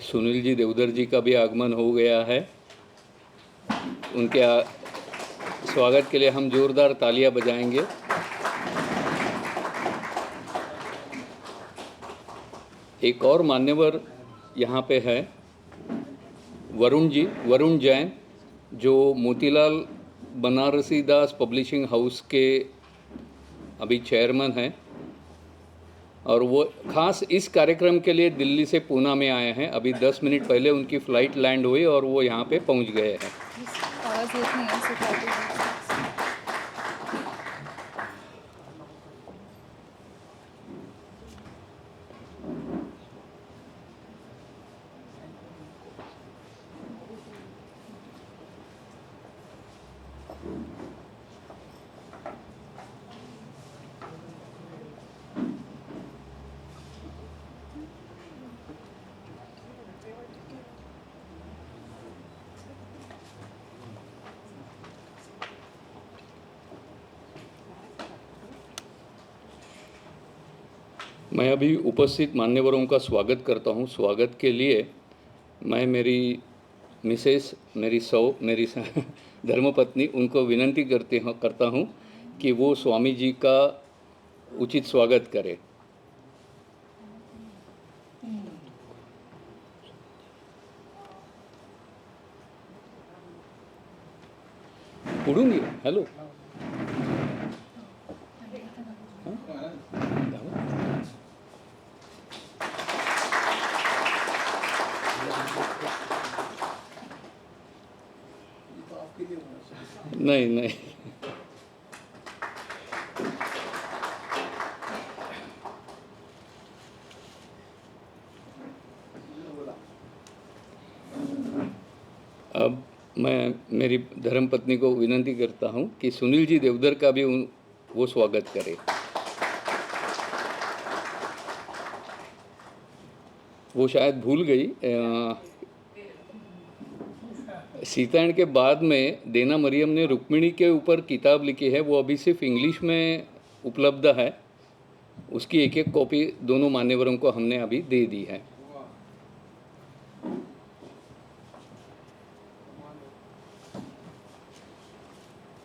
सुनील जी देवधर जी का भी आगमन हो गया है। उनके स्वागत के लिए हम जोरदार तालियां बजाएंगे। एक और मान्यवर यहाँ पे है, वरुण जी, वरुण जैन, जो मोतीलाल बनारसी दास पब्लिशिंग हाउस के अभी चेयरमैन हैं, और वो खास इस कार्यक्रम के लिए दिल्ली से पूना में आए हैं। अभी 10 मिनट पहले उनकी फ़्लाइट लैंड हुई और वो यहाँ पे पहुँच गए हैं। मैं अभी उपस्थित मान्यवरों का स्वागत करता हूँ। स्वागत के लिए मैं मेरी मिसेस, मेरी धर्मपत्नी, उनको विनंती करता हूँ कि वो स्वामी जी का उचित स्वागत करें। उड़ूंगी। हेलो, नहीं नहीं, अब मैं मेरी धर्मपत्नी को विनंती करता हूं कि सुनील जी देवधर का भी वो स्वागत करे। वो शायद भूल गई। सीतायन के बाद में देना मरियम ने रुक्मिणी के ऊपर किताब लिखी है, वो अभी सिर्फ इंग्लिश में उपलब्ध है। उसकी एक एक कॉपी दोनों मान्यवरों को हमने अभी दे दी है।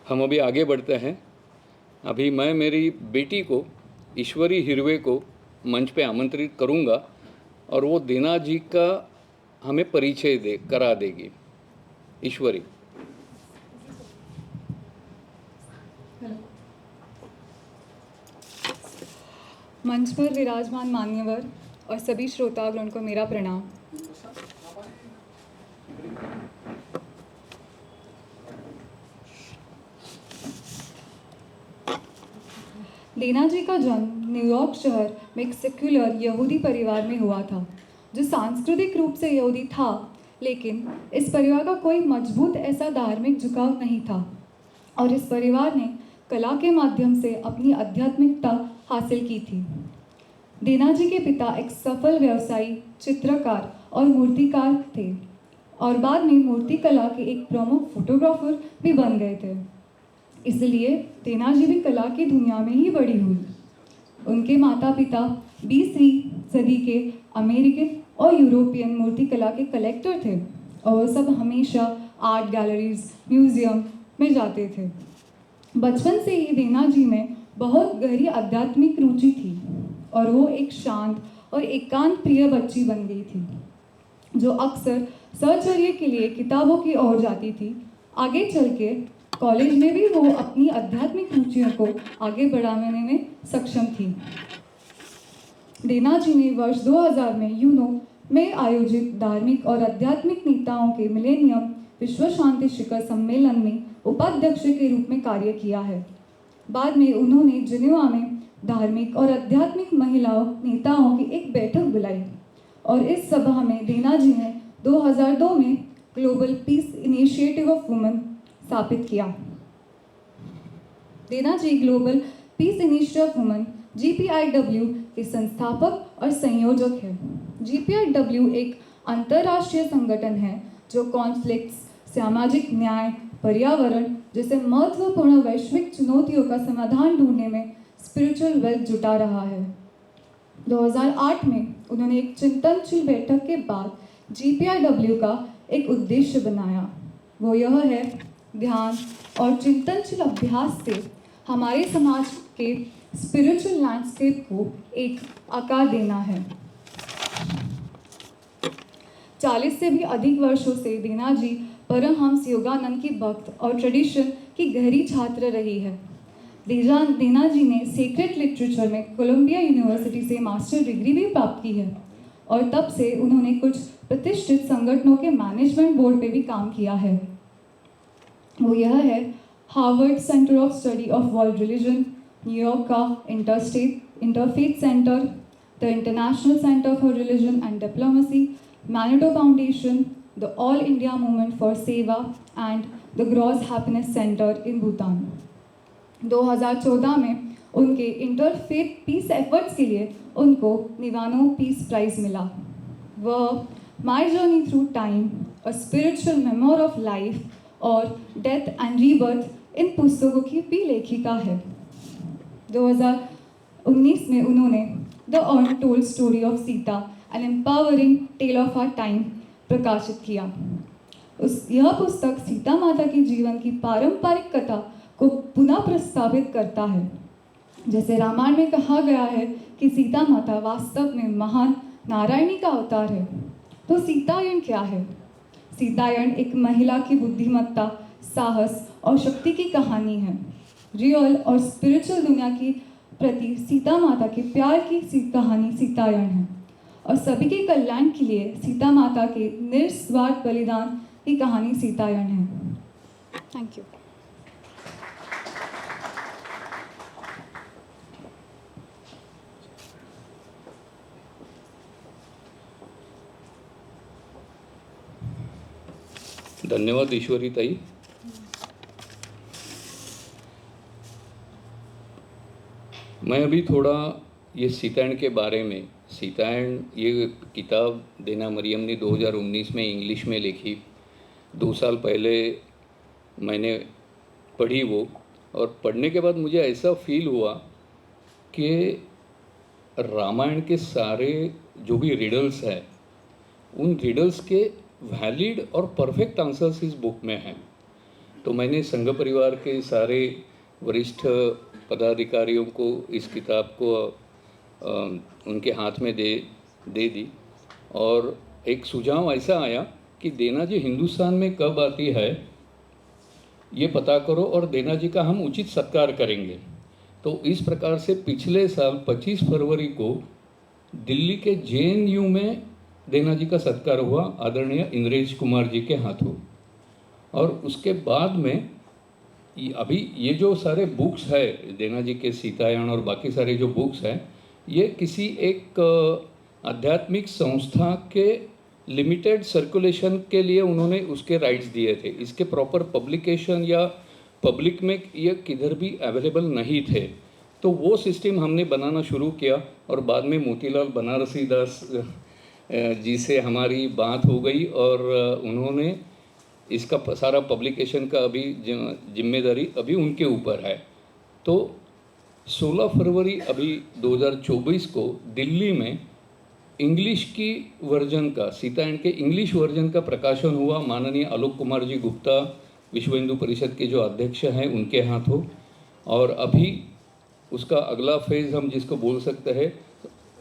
हम अभी आगे बढ़ते हैं। अभी मैं मेरी बेटी को, ईश्वरी हिरवे को, मंच पे आमंत्रित करूंगा और वो देना जी का हमें परिचय करा देगी। ईश्वरी। मंच पर विराजमान मान्यवर और सभी श्रोतागण को मेरा प्रणाम। देना जी का जन्म न्यूयॉर्क शहर में एक सेक्युलर यहूदी परिवार में हुआ था, जो सांस्कृतिक रूप से यहूदी था, लेकिन इस परिवार का कोई मजबूत ऐसा धार्मिक झुकाव नहीं था, और इस परिवार ने कला के माध्यम से अपनी आध्यात्मिकता हासिल की थी। देना जी के पिता एक सफल व्यवसायी, चित्रकार और मूर्तिकार थे, और बाद में मूर्तिकला के एक प्रमुख फोटोग्राफर भी बन गए थे। इसलिए देना जी भी कला की दुनिया में ही बड़ी हुई। उनके माता पिता 20वीं सदी के अमेरिकन और यूरोपियन मूर्तिकला के कलेक्टर थे, और वो सब हमेशा आर्ट गैलरीज, म्यूजियम में जाते थे। बचपन से ही देना जी में बहुत गहरी आध्यात्मिक रुचि थी, और वो एक शांत और एकांत प्रिय बच्ची बन गई थी, जो अक्सर सहचर्य के लिए किताबों की ओर जाती थी। आगे चल के कॉलेज में भी वो अपनी आध्यात्मिक रुचियों को आगे बढ़ाने में सक्षम थी। देना जी ने वर्ष 2000 में यूनो में आयोजित धार्मिक और आध्यात्मिक नेताओं के मिलेनियम विश्व शांति शिखर सम्मेलन में उपाध्यक्ष के रूप में कार्य किया है। बाद में उन्होंने जिनेवा में धार्मिक और आध्यात्मिक महिलाओं नेताओं की एक बैठक बुलाई, और इस सभा में देना जी ने 2002 में global peace initiative of women स्थापित किया। Dena ji global peace initiative of women GPIW के संस्थापक और संयोजक हैं। GPIW एक अंतर्राष्ट्रीय संगठन है जो कॉन्फ्लिक्ट्स, सामाजिक न्याय, पर्यावरण जैसे महत्वपूर्ण वैश्विक चुनौतियों का समाधान ढूंढने में स्पिरिचुअल वेल्थ जुटा रहा है। 2008 में उन्होंने एक चिंतनशील बैठक के बाद GPRW का एक उद्देश्य बनाया। वो यह है, ध्यान और चिंतनशील अभ्यास से हमारे समाज के स्पिरिचुअल लैंडस्केप को एक आकार देना है। 40 से भी अधिक वर्षों से दीना जी परमहंस योगानंद की भक्त और ट्रेडिशन की गहरी छात्र रही है। दीना जी ने सेक्रेट लिटरेचर में कोलंबिया यूनिवर्सिटी से मास्टर डिग्री भी प्राप्त की है और तब से उन्होंने कुछ प्रतिष्ठित संगठनों के मैनेजमेंट बोर्ड पे भी काम किया है। वो यह है, Harvard centre of study of world religion, New York का interfaith centre, the international centre for religion and diplomacy, Manitou foundation, the all India movement for seva and the gross happiness centre in Bhutan. 2014 में उनके इंटरफेथ पीस एफर्ट्स के लिए उनको Niwano piece prize मिला। वह my journey through time, a spiritual memoir of life और death and rebirth इन पुस्तकों की भी लेखिका है। 2019 में उन्होंने the untold story of Sita, an empowering tale of our time प्रकाशित किया। यह पुस्तक सीता माता के जीवन की पारंपरिक कथा को पुनः प्रस्तावित करता है। जैसे रामायण में कहा गया है कि सीता माता वास्तव में महान नारायणी का अवतार है, तो सीतायन क्या है? सीतायन एक महिला की बुद्धिमत्ता, साहस और शक्ति की कहानी है। रियल और स्पिरिचुअल दुनिया की प्रति सीता माता के प्यार की कहानी सीतायन है और सभी के कल्याण के लिए सीता माता के निस्वार्थ बलिदान की कहानी सीतायन है। Thank you. धन्यवाद ईश्वरी ताई। मैं अभी थोड़ा ये सीतायन के बारे में, सीतायन ये किताब देना मरियम ने 2019 में इंग्लिश में लिखी। 2 साल पहले मैंने पढ़ी वो, और पढ़ने के बाद मुझे ऐसा फील हुआ कि रामायण के सारे जो भी रिडल्स हैं, उन रिडल्स के वैलिड और परफेक्ट आंसर्स इस बुक में हैं। तो मैंने संघ परिवार के सारे वरिष्ठ पदाधिकारियों को इस किताब को उनके हाथ में दे दी, और एक सुझाव ऐसा आया कि देना जी हिंदुस्तान में कब आती है ये पता करो और देना जी का हम उचित सत्कार करेंगे। तो इस प्रकार से पिछले साल 25 फरवरी को दिल्ली के JNU में देना जी का सत्कार हुआ आदरणीय इंद्रेश कुमार जी के हाथों। और उसके बाद में अभी ये जो सारे बुक्स है देना जी के, सीतायन और बाकी सारे जो बुक्स हैं, ये किसी एक आध्यात्मिक संस्था के लिमिटेड सर्कुलेशन के लिए उन्होंने उसके राइट्स दिए थे। इसके प्रॉपर पब्लिकेशन या पब्लिक में ये किधर भी अवेलेबल नहीं थे। तो वो सिस्टम हमने बनाना शुरू किया और बाद में मोतीलाल बनारसी दास जी से हमारी बात हो गई और उन्होंने इसका सारा पब्लिकेशन का अभी जिम्मेदारी अभी उनके ऊपर है। तो 16 फरवरी अभी 2024 को दिल्ली में इंग्लिश की वर्जन का, सीतायन के इंग्लिश वर्जन का प्रकाशन हुआ। माननीय आलोक कुमार जी गुप्ता, विश्व हिंदू परिषद के जो अध्यक्ष हैं, उनके हाथों। और अभी उसका अगला फेज़ हम जिसको बोल सकते हैं,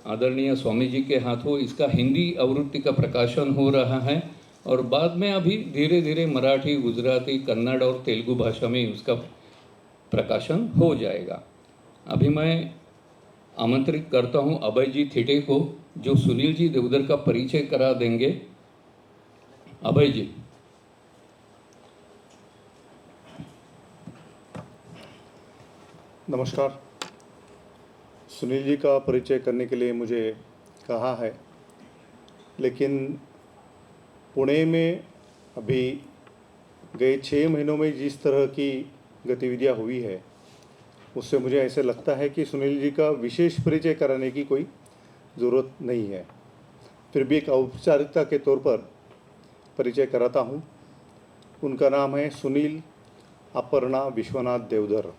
आदरणीय स्वामी जी के हाथों इसका हिंदी आवृत्ति का प्रकाशन हो रहा है। और बाद में अभी धीरे धीरे मराठी, गुजराती, कन्नड़ और तेलुगु भाषा में उसका प्रकाशन हो जाएगा। अभी मैं आमंत्रित करता हूं अभय जी थिटे को, जो सुनील जी देवधर का परिचय करा देंगे। अभय जी। नमस्कार। सुनील जी का परिचय करने के लिए मुझे कहा है, लेकिन पुणे में अभी गए 6 महीनों में जिस तरह की गतिविधियां हुई है, उससे मुझे ऐसे लगता है कि सुनील जी का विशेष परिचय कराने की कोई ज़रूरत नहीं है। फिर भी एक औपचारिकता के तौर पर परिचय कराता हूँ। उनका नाम है सुनील अपर्णा विश्वनाथ देवधर।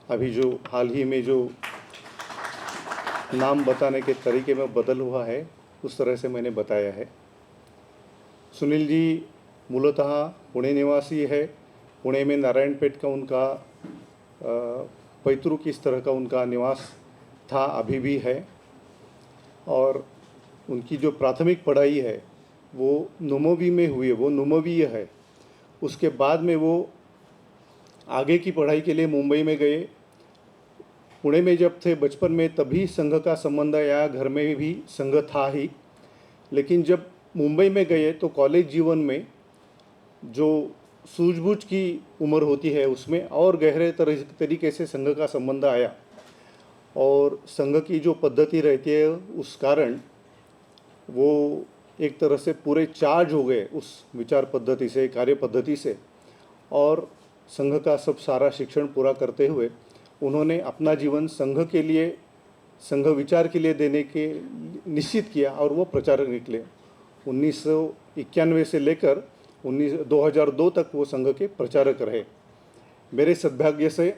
अभी जो हाल ही में जो नाम बताने के तरीके में बदल हुआ है, उस तरह से मैंने बताया है। सुनील जी मूलतः पुणे निवासी है। पुणे में नारायणपेट का उनका पैतृक इस तरह का उनका निवास था, अभी भी है। और उनकी जो प्राथमिक पढ़ाई है वो नुमवी में हुई है, वो नुमवीय है। उसके बाद में वो आगे की पढ़ाई के लिए मुंबई में गए। पुणे में जब थे बचपन में तभी संघ का संबंध आया, घर में भी संघ था ही। लेकिन जब मुंबई में गए तो कॉलेज जीवन में जो सूझबूझ की उम्र होती है उसमें और गहरे तरीके से संघ का संबंध आया। और संघ की जो पद्धति रहती है उस कारण वो एक तरह से पूरे चार्ज हो गए उस विचार पद्धति से, कार्य पद्धति से। और संघ का सब सारा शिक्षण पूरा करते हुए उन्होंने अपना जीवन संघ के लिए, संघ विचार के लिए देने के निश्चित किया और वो प्रचारक निकले। 1991 से लेकर 2002 तक वो संघ के प्रचारक रहे। मेरे सद्भाग्य से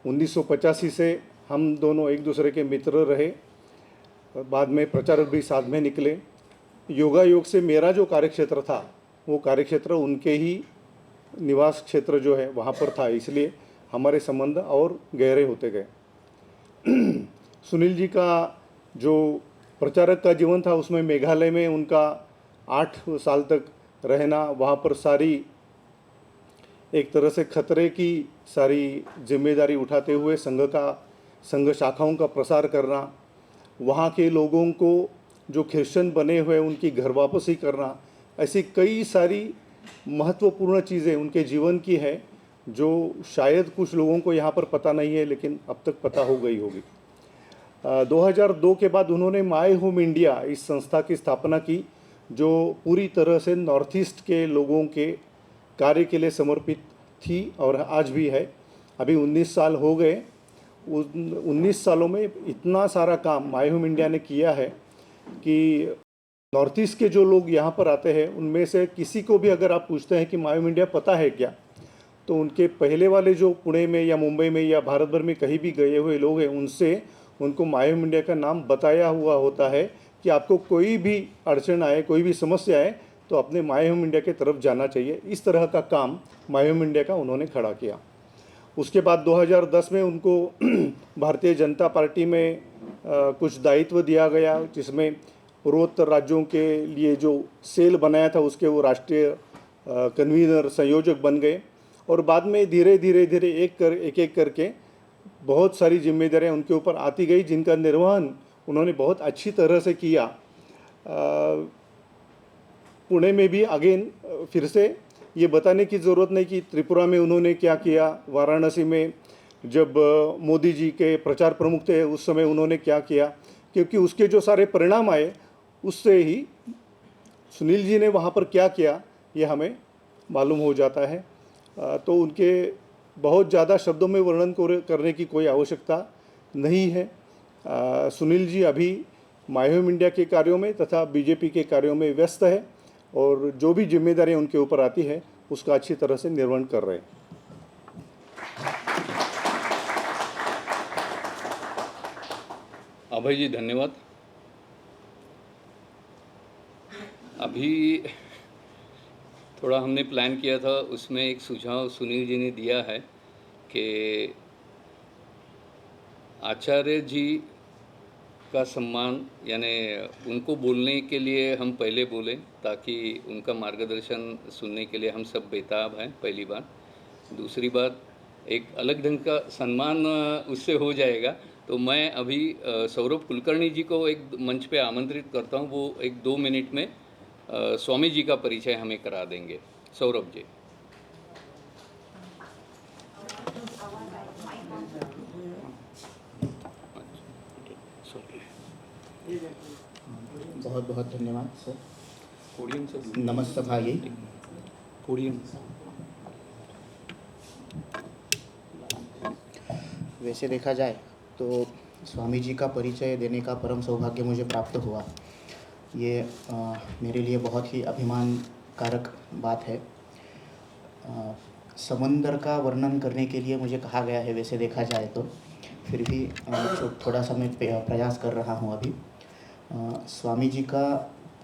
1985 से हम दोनों एक दूसरे के मित्र रहे, बाद में प्रचारक भी साथ में निकले। योगायोग से मेरा जो कार्यक्षेत्र था वो कार्यक्षेत्र उनके ही निवास क्षेत्र जो है वहाँ पर था, इसलिए हमारे संबंध और गहरे होते गए। सुनील जी का जो प्रचारक का जीवन था उसमें मेघालय में उनका 8 साल तक रहना, वहाँ पर सारी एक तरह से खतरे की सारी जिम्मेदारी उठाते हुए संघ शाखाओं का प्रसार करना, वहाँ के लोगों को जो क्रिश्चियन बने हुए उनकी घर वापसी करना, ऐसी कई सारी महत्वपूर्ण चीज़ें उनके जीवन की है जो शायद कुछ लोगों को यहाँ पर पता नहीं है, लेकिन अब तक पता हो गई होगी। 2002 के बाद उन्होंने माय होम इंडिया इस संस्था की स्थापना की, जो पूरी तरह से नॉर्थ ईस्ट के लोगों के कार्य के लिए समर्पित थी और आज भी है। अभी 19 साल हो गए। 19 सालों में इतना सारा काम माय होम इंडिया ने किया है कि नॉर्थ ईस्ट के जो लोग यहाँ पर आते हैं उनमें से किसी को भी अगर आप पूछते हैं कि माय होम इंडिया पता है क्या, तो उनके पहले वाले जो पुणे में या मुंबई में या भारत भर में कहीं भी गए हुए लोग हैं उनसे उनको माय होम इंडिया का नाम बताया हुआ होता है कि आपको कोई भी अड़चन आए, कोई भी समस्या आए तो अपने माय होम इंडिया के तरफ जाना चाहिए। इस तरह का काम माय होम इंडिया का उन्होंने खड़ा किया। उसके बाद 2010 में उनको भारतीय जनता पार्टी में कुछ दायित्व दिया गया, जिसमें पूर्वोत्तर राज्यों के लिए जो सेल बनाया था उसके वो राष्ट्रीय कन्वीनर, संयोजक बन गए। और बाद में धीरे धीरे एक एक करके बहुत सारी जिम्मेदारियां उनके ऊपर आती गई, जिनका निर्वहन उन्होंने बहुत अच्छी तरह से किया। पुणे में भी अगेन फिर से ये बताने की ज़रूरत नहीं कि त्रिपुरा में उन्होंने क्या किया, वाराणसी में जब मोदी जी के प्रचार प्रमुख थे उस समय उन्होंने क्या किया, क्योंकि उसके जो सारे परिणाम आए उससे ही सुनील जी ने वहाँ पर क्या किया ये हमें मालूम हो जाता है। तो उनके बहुत ज़्यादा शब्दों में वर्णन करने की कोई आवश्यकता नहीं है। सुनील जी अभी माय होम इंडिया के कार्यों में तथा बीजेपी के कार्यों में व्यस्त है और जो भी जिम्मेदारियां उनके ऊपर आती है उसका अच्छी तरह से निर्वहन कर रहे हैं। अभय जी धन्यवाद। अभी थोड़ा हमने प्लान किया था, उसमें एक सुझाव सुनील जी ने दिया है कि आचार्य जी का सम्मान, यानी उनको बोलने के लिए हम पहले बोलें ताकि उनका मार्गदर्शन सुनने के लिए हम सब बेताब हैं, पहली बात। दूसरी बात, एक अलग ढंग का सम्मान उससे हो जाएगा। तो मैं अभी सौरभ कुलकर्णी जी को एक मंच पे आमंत्रित करता हूँ, वो 1-2 मिनट में स्वामी जी का परिचय हमें करा देंगे। सौरभ जी। बहुत बहुत धन्यवाद सर। पोडियम से नमस्ते भाई। पोडियम। वैसे देखा जाए तो स्वामी जी का परिचय देने का परम सौभाग्य मुझे प्राप्त हुआ। ये मेरे लिए बहुत ही अभिमान कारक बात है। समंदर का वर्णन करने के लिए मुझे कहा गया है, वैसे देखा जाए तो फिर भी थोड़ा सा मैं प्रयास कर रहा हूँ अभी। स्वामी जी का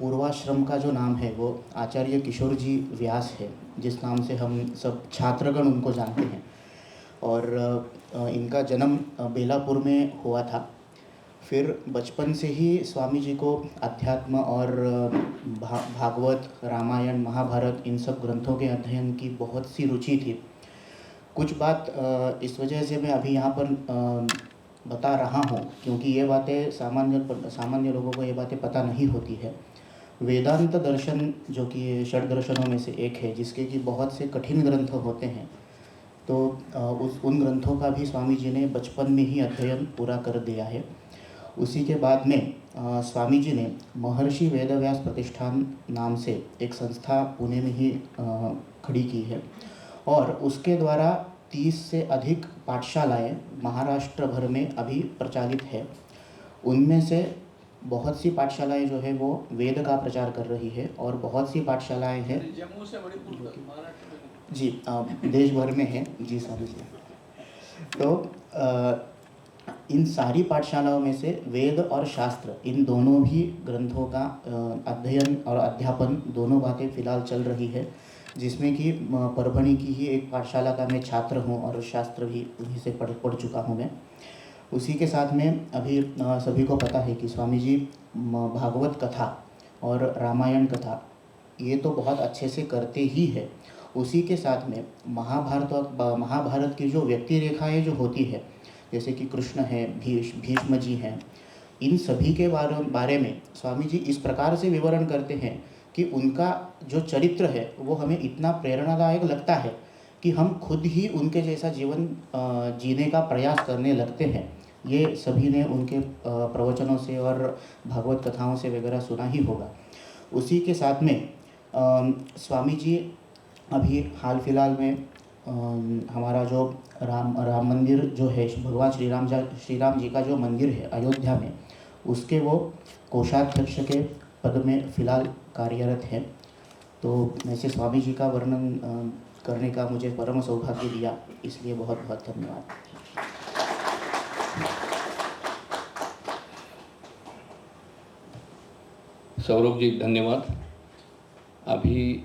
पूर्वाश्रम का जो नाम है वो आचार्य किशोर जी व्यास है, जिस नाम से हम सब छात्रगण उनको जानते हैं। और इनका जन्म बेलापुर में हुआ था। फिर बचपन से ही स्वामी जी को अध्यात्म और भागवत, रामायण, महाभारत इन सब ग्रंथों के अध्ययन की बहुत सी रुचि थी। कुछ बात इस वजह से मैं अभी यहाँ पर बता रहा हूँ क्योंकि ये बातें सामान्य लोगों को ये बातें पता नहीं होती है। वेदांत दर्शन जो कि षड दर्शनों में से एक है, जिसके कि बहुत से कठिन ग्रंथ होते हैं, तो उन ग्रंथों का भी स्वामी जी ने बचपन में ही अध्ययन पूरा कर दिया है। उसी के बाद में स्वामी जी ने महर्षि वेदव्यास प्रतिष्ठान नाम से एक संस्था पुणे में ही खड़ी की है और उसके द्वारा 30 से अधिक पाठशालाएं महाराष्ट्र भर में अभी प्रचालित है। उनमें से बहुत सी पाठशालाएं जो है वो वेद का प्रचार कर रही है और बहुत सी पाठशालाएं हैं जम्मू से मणिपुर तक महाराष्ट्र में जी देश भर में है जी स्वामी जी। तो इन सारी पाठशालाओं में से वेद और शास्त्र इन दोनों भी ग्रंथों का अध्ययन और अध्यापन दोनों बातें फ़िलहाल चल रही है, जिसमें कि परभणी की ही एक पाठशाला का मैं छात्र हूँ और शास्त्र भी उन्हीं से पढ़ चुका हूँ मैं। उसी के साथ में अभी सभी को पता है कि स्वामी जी भागवत कथा और रामायण कथा ये तो बहुत अच्छे से करते ही है। उसी के साथ में महाभारत की जो व्यक्ति रेखाएँ जो होती है, जैसे कि कृष्ण है, भीष्म जी हैं, इन सभी के बारे में स्वामी जी इस प्रकार से विवरण करते हैं कि उनका जो चरित्र है वो हमें इतना प्रेरणादायक लगता है कि हम खुद ही उनके जैसा जीवन जीने का प्रयास करने लगते हैं। ये सभी ने उनके प्रवचनों से और भागवत कथाओं से वगैरह सुना ही होगा। उसी के साथ में स्वामी जी अभी हाल फिलहाल में हमारा जो राम मंदिर जो है, भगवान श्री राम जी का जो मंदिर है अयोध्या में, उसके वो कोषाध्यक्ष के पद में फ़िलहाल कार्यरत हैं। तो वैसे स्वामी जी का वर्णन करने का मुझे परम सौभाग्य दिया, इसलिए बहुत बहुत धन्यवाद। सौरभ जी धन्यवाद। अभी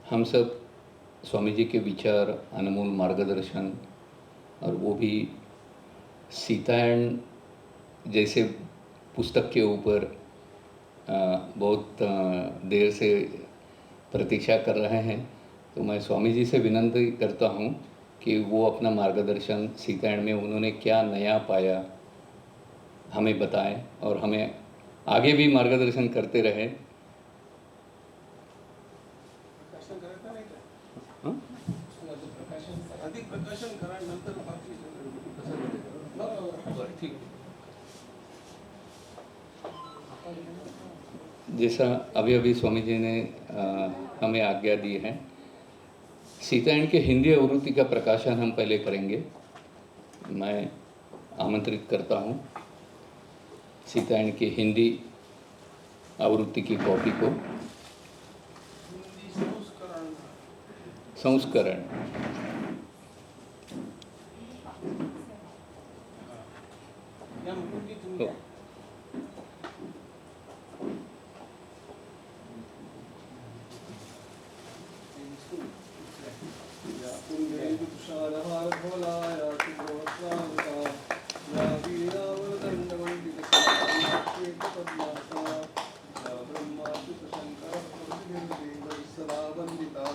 हम सब स्वामी जी के विचार, अनमोल मार्गदर्शन और वो भी सीतायन जैसे पुस्तक के ऊपर बहुत देर से प्रतीक्षा कर रहे हैं। तो मैं स्वामी जी से विनती करता हूँ कि वो अपना मार्गदर्शन सीतायन में उन्होंने क्या नया पाया हमें बताएं और हमें आगे भी मार्गदर्शन करते रहे। प्रकाशन करायचं नाही का? हाँ? प्रकाशन अधिक प्रकाशन करा नंतर बाकी बरं ठीक आहे। जैसा अभी अभी स्वामी जी ने हमें आज्ञा दी है, सीतायन के हिंदी आवृत्ति का प्रकाशन हम पहले करेंगे। मैं आमंत्रित करता हूँ सीतायन की हिंदी आवृत्ति की कॉपी को। हिंदी संस्करण संस्करण या मुकुंदी तुम्ही हो। या पुंडे तुषारहार भोला या सुब्रह्मण्य या वीरावदंडवंदित पद्मासा या ब्रह्माच्युत शंकर प्रभुर्देवसदा वंदिता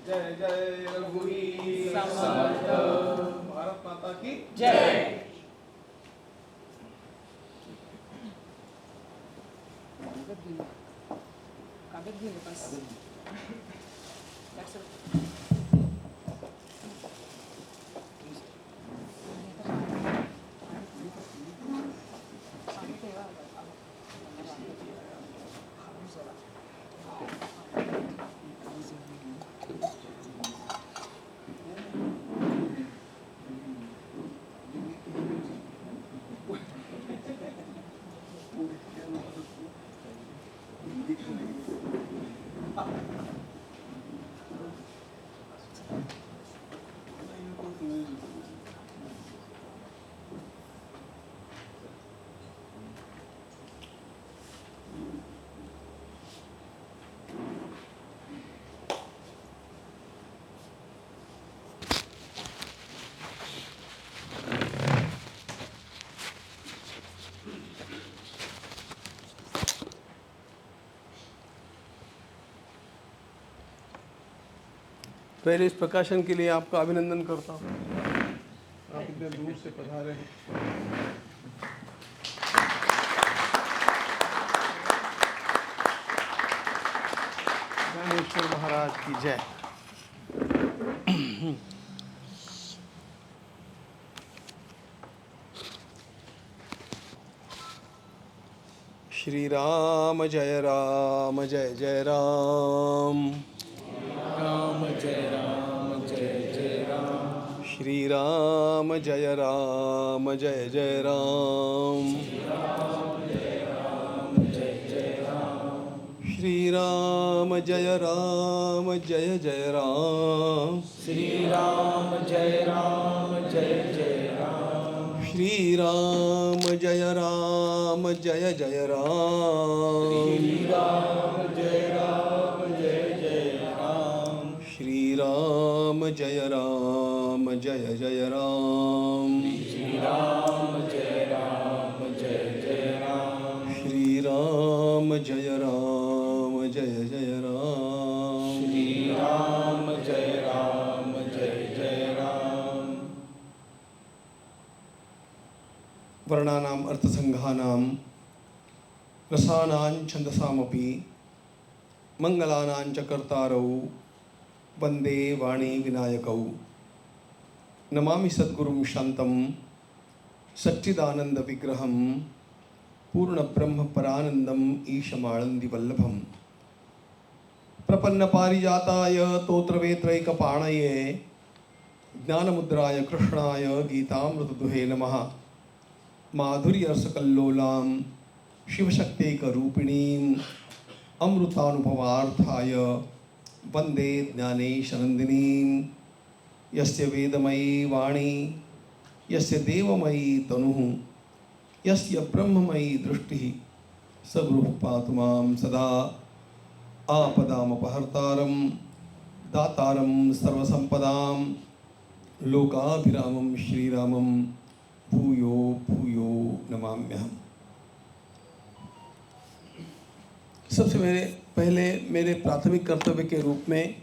जय जय रघुवीर समर्थ। भारत माता की जय। कागद घेऊन बस. That's it. पहले इस प्रकाशन के लिए आपका अभिनंदन करता हूँ। आप इतने दूर से पधारे हैं। ज्ञानेश्वर महाराज की जय। श्री राम जय जय राम। राम जय जय राम। श्री राम जय जय राम। श्री राम जय जय राम। श्री राम जय जय राम। श्री राम जय जय राम। श्री राम जय जय राम। श्री राम जय जय राम। श्री राम जय जय राम। श्री राम जय जय राम। श्री राम जय जय राम। वर्णानाम् अर्थसंघानां रसानां छन्दसामपि मंगलानां च कर्तारौ वन्दे वाणी विनायकौ। नमामि सद्गुरुं शान्तं सच्चिदानन्दविग्रहं पूर्णब्रह्म परानन्दम् ईशमानन्दिवल्लभम्। प्रपन्नपारिजाताय तोत्रवेत्रैकपाणये ज्ञानमुद्राय कृष्णाय गीतामृतदुहे नमः। माधुर्यरसकल्लोलां शिवशक्त्यैकरूपिणीम् अमृतानुभवार्थाय वन्दे ज्ञानेशनन्दिनीं। यस्य वेदमयी वाणी यस्य देवमयी तनुः यस्य ब्रह्ममयी दृष्टिः स गुरुः पातु मां सदा। आपदामपहर्तारं दातारं सर्वसम्पदां लोकाभिरामं श्रीरामं भूयो भूयो नमाम्यहम्। सबसे पहले मेरे प्राथमिक कर्तव्य के रूप में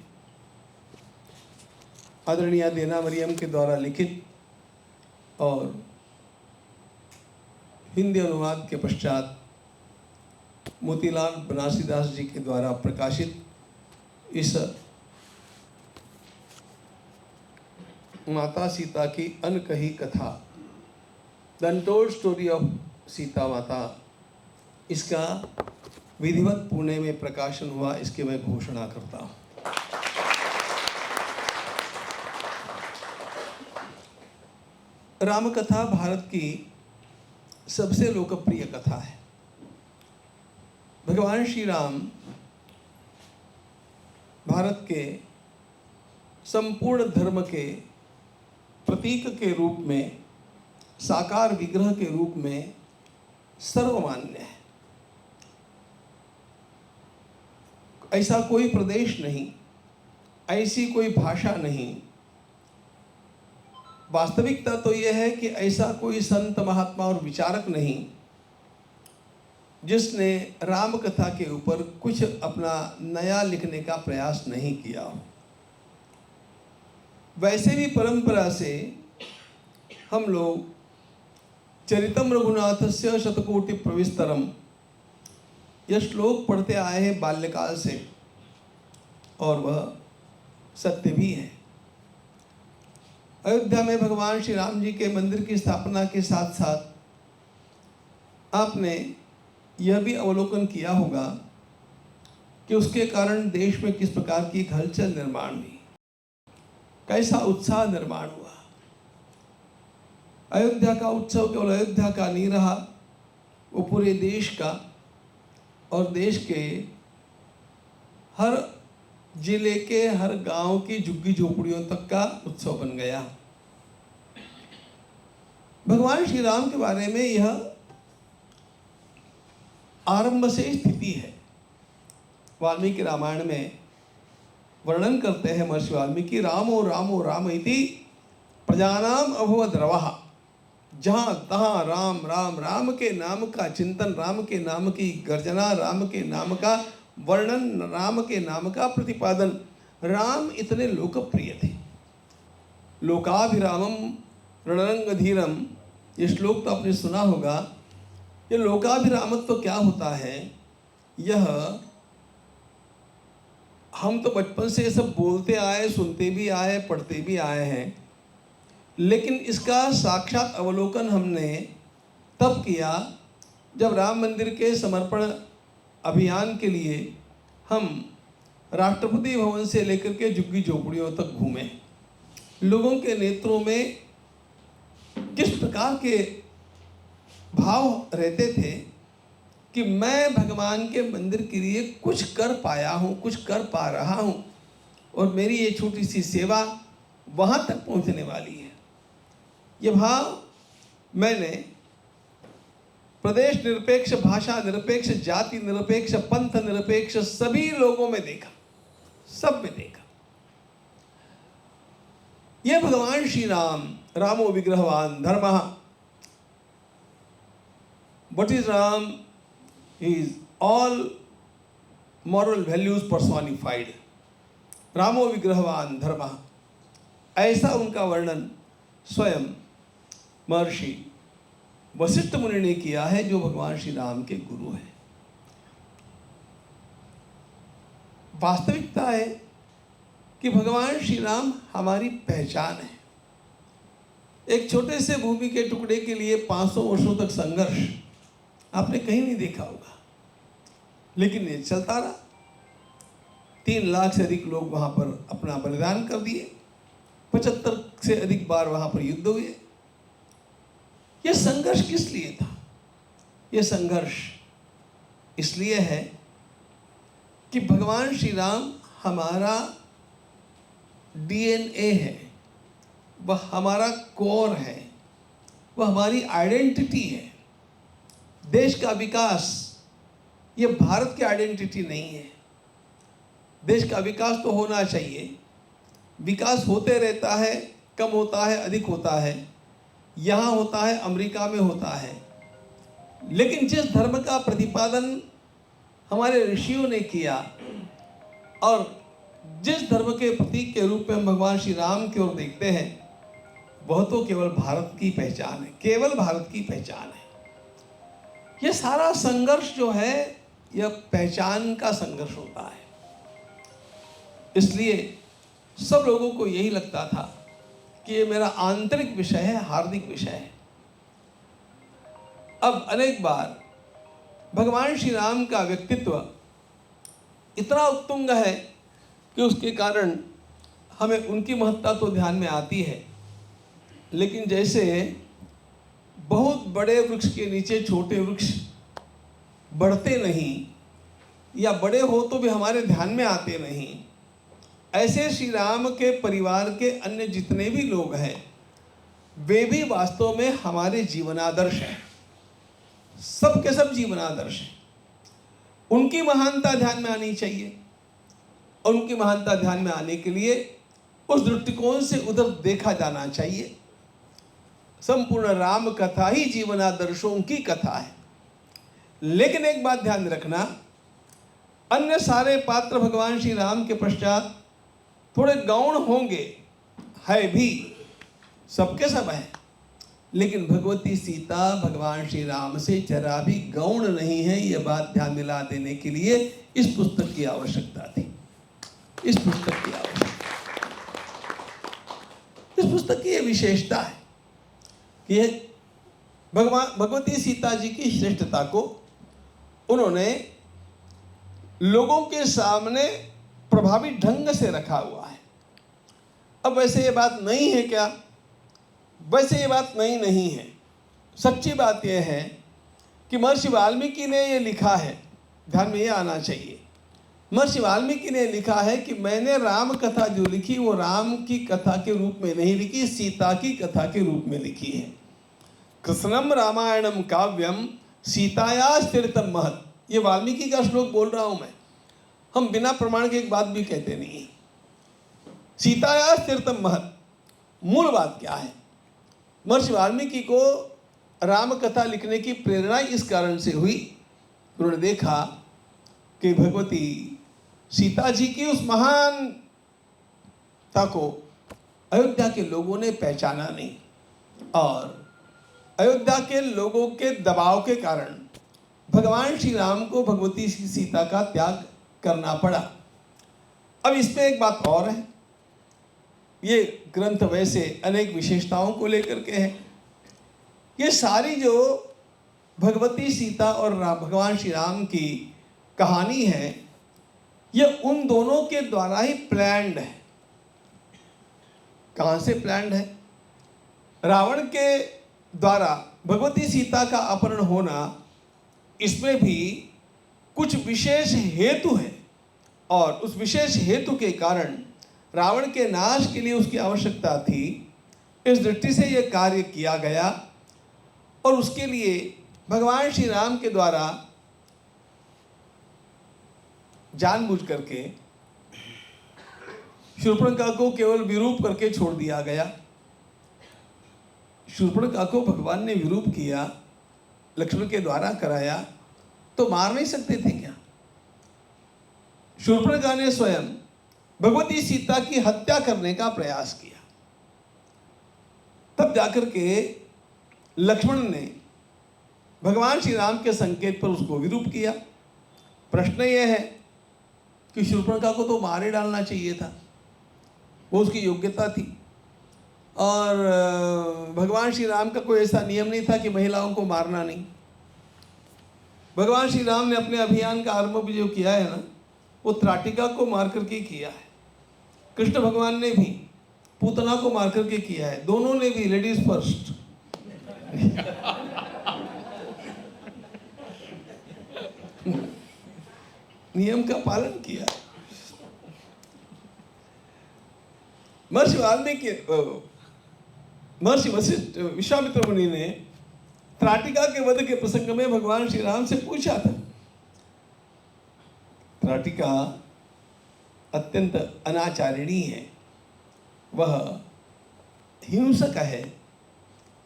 आदरणीय देना मरियम के द्वारा लिखित और हिंदी अनुवाद के पश्चात मोतीलाल बनारसीदास जी के द्वारा प्रकाशित इस माता सीता की अनकही कथा, the untold story of Sita माता, इसका विधिवत पुणे में प्रकाशन हुआ, इसके मैं घोषणा करता हूँ। राम कथा भारत की सबसे लोकप्रिय कथा है। भगवान श्री राम भारत के संपूर्ण धर्म के प्रतीक के रूप में, साकार विग्रह के रूप में सर्वमान्य है। ऐसा कोई प्रदेश नहीं, ऐसी कोई भाषा नहीं, वास्तविकता तो यह है कि ऐसा कोई संत महात्मा और विचारक नहीं जिसने राम कथा के ऊपर कुछ अपना नया लिखने का प्रयास नहीं किया हो। वैसे भी परंपरा से हम लोग चरितम रघुनाथस्य शतकोटि प्रविस्तरम यह श्लोक पढ़ते आए हैं बाल्यकाल से, और वह सत्य भी है। अयोध्या में भगवान श्री राम जी के मंदिर की स्थापना के साथ साथ आपने यह भी अवलोकन किया होगा कि उसके कारण देश में किस प्रकार की एक हलचल निर्माण हुई, कैसा उत्साह निर्माण हुआ। अयोध्या का उत्सव केवल अयोध्या का नहीं रहा, वो पूरे देश का और देश के हर जिले के हर गांव की झुग्गी झोपड़ियों तक का उत्सव बन गया। भगवान श्री राम के बारे में यह आरंभ से स्थिति है। वाल्मीकि रामायण में वर्णन करते हैं महर्षि वाल्मीकि, रामो रामो राम इति प्रजानाम अभवद रवः। जहाँ तहाँ राम राम, राम के नाम का चिंतन, राम के नाम की गर्जना, राम के नाम का वर्णन, राम के नाम का प्रतिपादन। राम इतने लोकप्रिय थे। लोकाभिरामम रणरंगधीरम, ये श्लोक तो आपने सुना होगा। ये लोकाभिरामत्व तो क्या होता है? यह हम तो बचपन से ये सब बोलते आए, सुनते भी आए, पढ़ते भी आए हैं, लेकिन इसका साक्षात अवलोकन हमने तब किया जब राम मंदिर के समर्पण अभियान के लिए हम राष्ट्रपति भवन से लेकर के झुग्गी झोपड़ियों तक घूमे। लोगों के नेत्रों में किस प्रकार के भाव रहते थे कि मैं भगवान के मंदिर के लिए कुछ कर पाया हूँ, कुछ कर पा रहा हूँ, और मेरी ये छोटी सी सेवा वहाँ तक पहुँचने वाली है। ये भाव मैंने प्रदेश निरपेक्ष, भाषा निरपेक्ष, जाति निरपेक्ष, पंथ निरपेक्ष सभी लोगों में देखा, सब में देखा। ये भगवान श्री राम, रामो विग्रहवान धर्मः। What is Ram? He is all moral values personified. रामो विग्रहवान धर्मः, ऐसा उनका वर्णन स्वयं महर्षि वशिष्ठ मुनि ने किया है, जो भगवान श्री राम के गुरु हैं। वास्तविकता है कि भगवान श्री राम हमारी पहचान है। एक छोटे से भूमि के टुकड़े के लिए 500 वर्षों तक संघर्ष आपने कहीं नहीं देखा होगा, लेकिन ये चलता रहा। 3 लाख से अधिक लोग वहाँ पर अपना बलिदान कर दिए, 75 से अधिक बार वहाँ पर युद्ध हुए। यह संघर्ष किस लिए था? यह संघर्ष इसलिए है कि भगवान श्री राम हमारा DNA है, वह हमारा कोर है, वह हमारी आइडेंटिटी है। देश का विकास ये भारत की आइडेंटिटी नहीं है। देश का विकास तो होना चाहिए, विकास होते रहता है, कम होता है, अधिक होता है, यहाँ होता है, अमेरिका में होता है। लेकिन जिस धर्म का प्रतिपादन हमारे ऋषियों ने किया और जिस धर्म के प्रतीक के रूप में हम भगवान श्री राम की ओर देखते हैं, वह तो केवल भारत की पहचान है, केवल भारत की पहचान है। यह सारा संघर्ष जो है, यह पहचान का संघर्ष होता है। इसलिए सब लोगों को यही लगता था कि ये मेरा आंतरिक विषय है, हार्दिक विषय है। अब अनेक बार भगवान श्री राम का व्यक्तित्व इतना उत्तुंग है कि उसके कारण हमें उनकी महत्ता तो ध्यान में आती है, लेकिन जैसे बहुत बड़े वृक्ष के नीचे छोटे वृक्ष बढ़ते नहीं, या बड़े हो तो भी हमारे ध्यान में आते नहीं, ऐसे श्री राम के परिवार के अन्य जितने भी लोग हैं, वे भी वास्तव में हमारे जीवनादर्श हैं। सब के सब जीवनादर्श हैं। उनकी महानता ध्यान में आनी चाहिए, और उनकी महानता ध्यान में आने के लिए उस दृष्टिकोण से उधर देखा जाना चाहिए। संपूर्ण राम कथा ही जीवनादर्शों की कथा है। लेकिन एक बात ध्यान रखना, अन्य सारे पात्र भगवान श्री राम के पश्चात थोड़े गौण होंगे, है भी, सबके सब है, लेकिन भगवती सीता भगवान श्री राम से जरा भी गौण नहीं है। यह बात ध्यान दिला देने के लिए इस पुस्तक की आवश्यकता थी। इस पुस्तक की आवश्यकता, इस पुस्तक की यह विशेषता है कि यह भगवती सीता जी की श्रेष्ठता को उन्होंने लोगों के सामने प्रभावी ढंग से रखा हुआ है। अब वैसे ये बात नहीं है क्या? वैसे ये बात नहीं है। सच्ची बात यह है कि महर्षि वाल्मीकि ने ये लिखा है, ध्यान में ये आना चाहिए महर्षि वाल्मीकि ने लिखा है कि मैंने राम कथा जो लिखी वो राम की कथा के रूप में नहीं लिखी, सीता की कथा के रूप में लिखी है। कृष्णम रामायणम काव्यम सीताया तीर्थम महत, ये वाल्मीकि का श्लोक बोल रहा हूं मैं। हम बिना प्रमाण के एक बात भी कहते नहीं है। सीताया तीर्थम महत, मूल बात क्या है? महर्षि वाल्मीकि को राम कथा लिखने की प्रेरणा इस कारण से हुई, उन्होंने देखा कि भगवती सीता जी की उस महानता को अयोध्या के लोगों ने पहचाना नहीं, और अयोध्या के लोगों के दबाव के कारण भगवान श्री राम को भगवती सीता का त्याग करना पड़ा। अब इसमें एक बात और है, ये ग्रंथ वैसे अनेक विशेषताओं को लेकर के है। ये सारी जो भगवती सीता और भगवान श्री राम की कहानी है, ये उन दोनों के द्वारा ही प्लान्ड है। कहाँ से प्लान्ड है? रावण के द्वारा भगवती सीता का अपहरण होना, इसमें भी कुछ विशेष हेतु है, और उस विशेष हेतु के कारण रावण के नाश के लिए उसकी आवश्यकता थी। इस दृष्टि से यह कार्य किया गया, और उसके लिए भगवान श्री राम के द्वारा जानबूझ करके शूर्पणखा को केवल विरूप करके छोड़ दिया गया। शूर्पणखा को भगवान ने विरूप किया, लक्ष्मण के द्वारा कराया, तो मार नहीं सकते थे क्या? शूर्पणखा ने स्वयं भगवती सीता की हत्या करने का प्रयास किया, तब जाकर के लक्ष्मण ने भगवान श्री राम के संकेत पर उसको विरूप किया। प्रश्न यह है कि शूर्पणखा को तो मारे डालना चाहिए था, वो उसकी योग्यता थी, और भगवान श्री राम का कोई ऐसा नियम नहीं था कि महिलाओं को मारना नहीं। भगवान श्री राम ने अपने अभियान का आरंभ जो किया है ना, वो त्राटिका को मार करके किया है। कृष्ण भगवान ने भी पूतना को मार करके किया है, दोनों ने भी लेडीज फर्स्ट। नियम का पालन किया। महर्षि वाल्मीकि महर्षि वशिष्ठ विश्वामित्र मुनि ने त्राटिका के वध के प्रसंग में भगवान श्री राम से पूछा था। त्राटिका अत्यंत अनाचारिणी है, वह हिंसक है,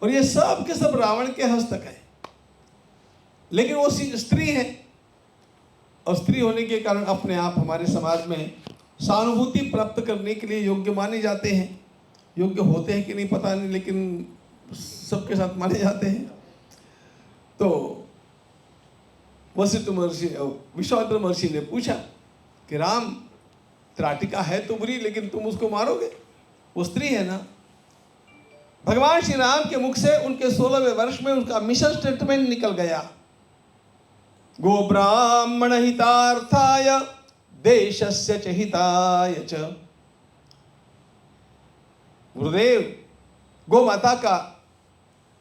और ये सब के सब रावण के हस्तक है, लेकिन वो स्त्री है, और स्त्री होने के कारण अपने आप हमारे समाज में सहानुभूति प्राप्त करने के लिए योग्य माने जाते हैं। योग्य होते हैं कि नहीं पता नहीं, लेकिन सबके साथ माने जाते हैं। तो वशिष्ठ महर्षि विश्वामित्र महर्षि ने पूछा कि राम, त्राटिका है तो बुरी, लेकिन तुम उसको मारोगे, वो स्त्री है ना। भगवान श्री राम के मुख से उनके 16वें वर्ष में उनका मिशन स्टेटमेंट निकल गया। गो ब्राह्मण हितार्थाय देशस्य च हिताय च। गुरुदेव, गो माता का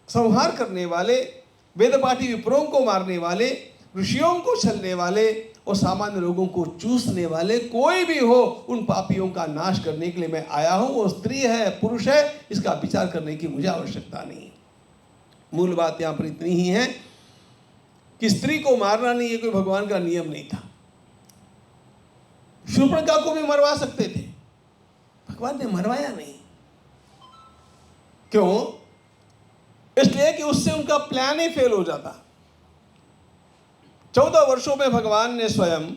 संहार करने वाले, वेदपाठी विप्रों को मारने वाले, ऋषियों को छलने वाले और सामान्य लोगों को चूसने वाले कोई भी हो, उन पापियों का नाश करने के लिए मैं आया हूं। वो स्त्री है, पुरुष है, इसका विचार करने की मुझे आवश्यकता नहीं। मूल बात यहां पर इतनी ही है कि स्त्री को मारना नहीं, ये कोई भगवान का नियम नहीं था। शूर्पणखा को भी मरवा सकते थे, भगवान ने मरवाया नहीं। क्यों? इसलिए कि उससे उनका प्लान ही फेल हो जाता। 14 वर्षों में भगवान ने स्वयं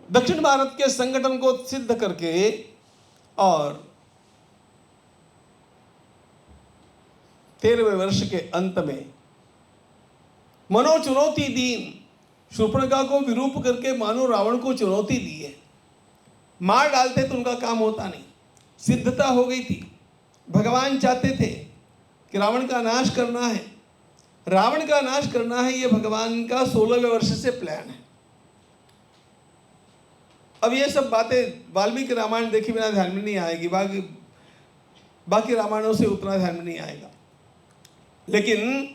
दक्षिण भारत के संगठन को सिद्ध करके और 13वें वर्ष के अंत में मनो चुनौती दी। शूर्पणखा को विरूप करके मानो रावण को चुनौती दी है। मार डालते तो उनका काम होता नहीं, सिद्धता हो गई थी। भगवान चाहते थे कि रावण का नाश करना है, रावण का नाश करना है, ये भगवान का 16वें वर्ष से प्लान है। अब ये सब बातें वाल्मीकि रामायण देखे बिना ध्यान में नहीं आएगी, बाकी रामायणों से उतना ध्यान में नहीं आएगा, लेकिन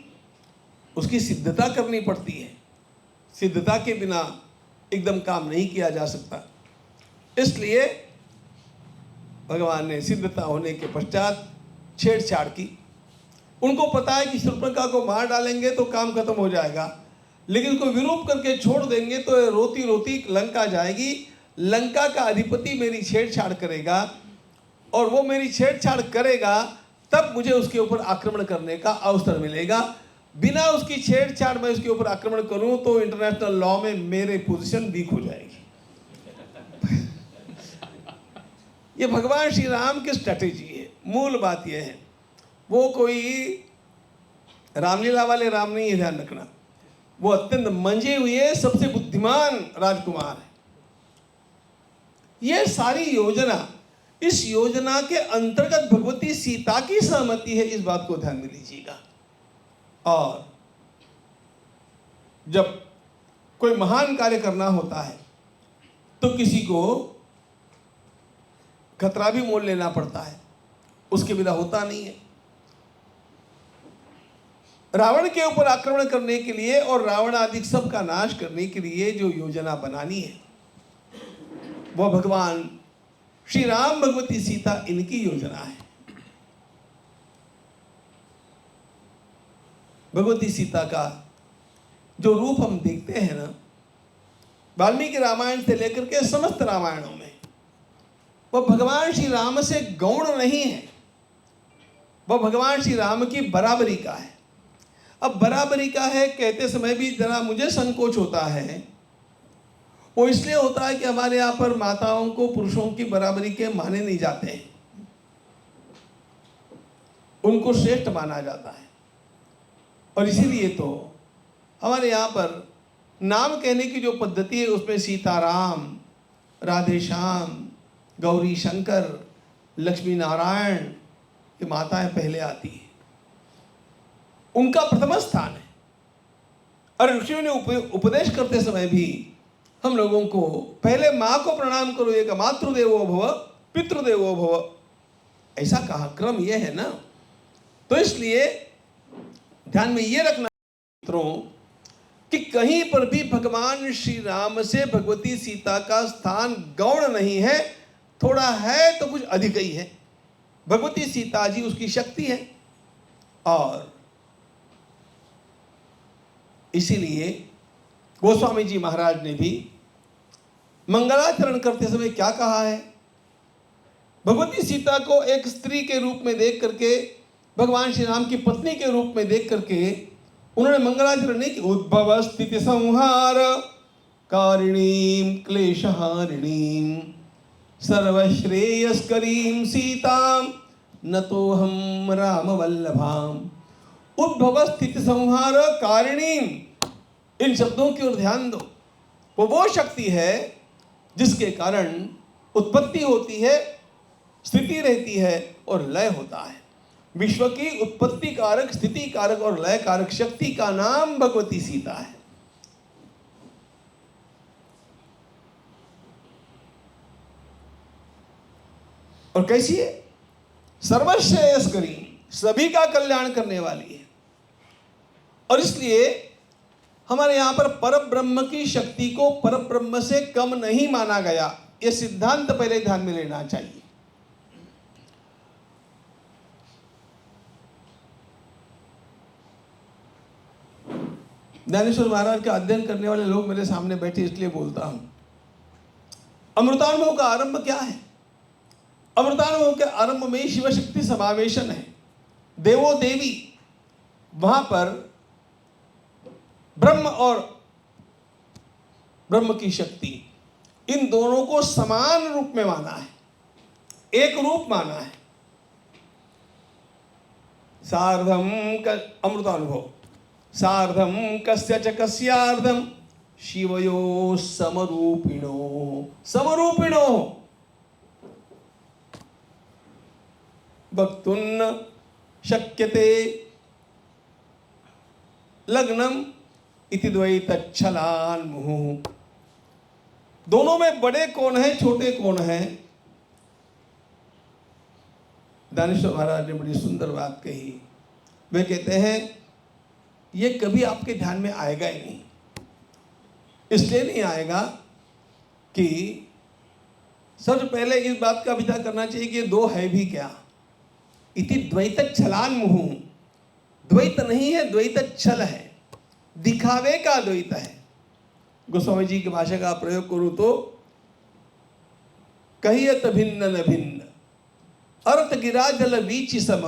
उसकी सिद्धता करनी पड़ती है। सिद्धता के बिना एकदम काम नहीं किया जा सकता। इसलिए भगवान ने सिद्धता होने के पश्चात छेड़छाड़ की। उनको पता है कि शूर्पणखा को मार डालेंगे तो काम खत्म हो जाएगा, लेकिन उसको विरूप करके छोड़ देंगे तो रोती रोती लंका जाएगी। लंका का अधिपति मेरी छेड़छाड़ करेगा और वो मेरी छेड़छाड़ करेगा, तब मुझे उसके ऊपर आक्रमण करने का अवसर मिलेगा। बिना उसकी छेड़छाड़ मैं उसके ऊपर आक्रमण करूं तो इंटरनेशनल लॉ में मेरी पोजीशन वीक हो जाएगी। ये भगवान श्री राम की स्ट्रैटेजी है। मूल बात यह है, वो कोई रामलीला वाले राम नहीं है, ध्यान रखना। वो अत्यंत मंजे हुए सबसे बुद्धिमान राजकुमार है। यह सारी योजना, इस योजना के अंतर्गत भगवती सीता की सहमति है, इस बात को ध्यान में लीजिएगा। और जब कोई महान कार्य करना होता है तो किसी को खतरा भी मोल लेना पड़ता है, उसके बिना होता नहीं है। रावण के ऊपर आक्रमण करने के लिए और रावण आदि सब का नाश करने के लिए जो योजना बनानी है, वह भगवान श्री राम भगवती सीता इनकी योजना है। भगवती सीता का जो रूप हम देखते हैं ना, वाल्मीकि रामायण से लेकर के समस्त रामायणों में, वह भगवान श्री राम से गौण नहीं है, वह भगवान श्री राम की बराबरी का है। अब बराबरी का है कहते समय भी जरा मुझे संकोच होता है। वो इसलिए होता है कि हमारे यहाँ पर माताओं को पुरुषों की बराबरी के माने नहीं जाते हैं, उनको श्रेष्ठ माना जाता है। और इसीलिए तो हमारे यहाँ पर नाम कहने की जो पद्धति है उसमें सीताराम, राधे श्याम, गौरी शंकर, लक्ष्मी नारायण, ये माताएं पहले आती है, उनका प्रथम स्थान है। और ऋषियों ने उपदेश करते समय भी हम लोगों को पहले माँ को प्रणाम करो, एक मातृदेवो भव पितृदेवो भव, ऐसा कहा, क्रम यह है ना। तो इसलिए ध्यान में ये रखना मित्रों कि कहीं पर भी भगवान श्री राम से भगवती सीता का स्थान गौण नहीं है, थोड़ा है तो कुछ अधिक ही है। भगवती सीता जी उसकी शक्ति है। और इसीलिए गोस्वामी जी महाराज ने भी मंगलाचरण करते समय क्या कहा है, भगवती सीता को एक स्त्री के रूप में देख करके, भगवान श्री राम की पत्नी के रूप में देख करके उन्होंने मंगलाचरण नहीं कि उद्भव स्थिति संहार कारिणीम क्लेशहारिणीम सर्वश्रेयस्करीं सीताम न तो हम राम वल्लभाम। उद्भव स्थिति संहार कारिणीम, इन शब्दों की ओर ध्यान दो। वो शक्ति है जिसके कारण उत्पत्ति होती है, स्थिति रहती है और लय होता है। विश्व की उत्पत्ति कारक, स्थिति कारक और लय कारक शक्ति का नाम भगवती सीता है। और कैसी है? सर्वश्रेयस्करी, सभी का कल्याण करने वाली है। और इसलिए हमारे यहां पर परब्रह्म की शक्ति को परब्रह्म से कम नहीं माना गया। यह सिद्धांत पहले ध्यान में लेना चाहिए। ज्ञानेश्वर महाराज का अध्ययन करने वाले लोग मेरे सामने बैठे, इसलिए बोलता हूं। अमृतानुभव का आरंभ क्या है? अमृतानुभव के आरंभ में शिव शक्ति समावेशन है, देवो देवी। वहां पर ब्रह्म और ब्रह्म की शक्ति, इन दोनों को समान रूप में माना है, एक रूप माना है। सार्धम का अमृतानुभव, सार्धम कस्य च कस्यार्धम शिवयो समरूपिणो, समरूपिणो वक्तुन्न शक्यते लग्नम इति द्वैतच्छलान् मुहुः। दोनों में बड़े कौन है, छोटे कौन है? ज्ञानेश्वर महाराज ने बड़ी सुंदर बात कही। वे कहते हैं ये कभी आपके ध्यान में आएगा ही नहीं। इसलिए नहीं आएगा कि सबसे पहले इस बात का विचार करना चाहिए कि ये दो है भी क्या। इति द्वैत छलान मुहु, द्वैत नहीं है, द्वैत छल है, दिखावे का द्वैत है। गोस्वामी जी की भाषा का प्रयोग करूं तो कहियत भिन्न न भिन्न, अर्थ गिरा जल बीच सम,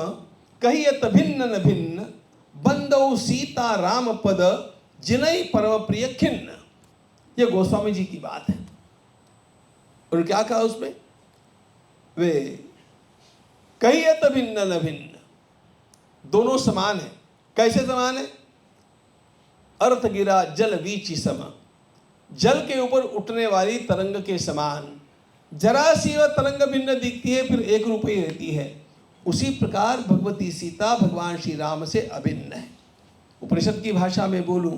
कहियत भिन्न न भिन्न, बंदौ सीता राम पद, जिनई परम प्रिय खिन्न। ये गोस्वामी जी की बात है। और क्या कहा उसमें, वे कहियत भिन्न न भिन्न, दोनों समान है। कैसे समान है? अर्थ गिरा जल वीची सम, जल के ऊपर उठने वाली तरंग के समान। जरा सी वह तरंग भिन्न दिखती है, फिर एक रूप ही रहती है। उसी प्रकार भगवती सीता भगवान श्री राम से अभिन्न है। उपनिषद की भाषा में बोलूं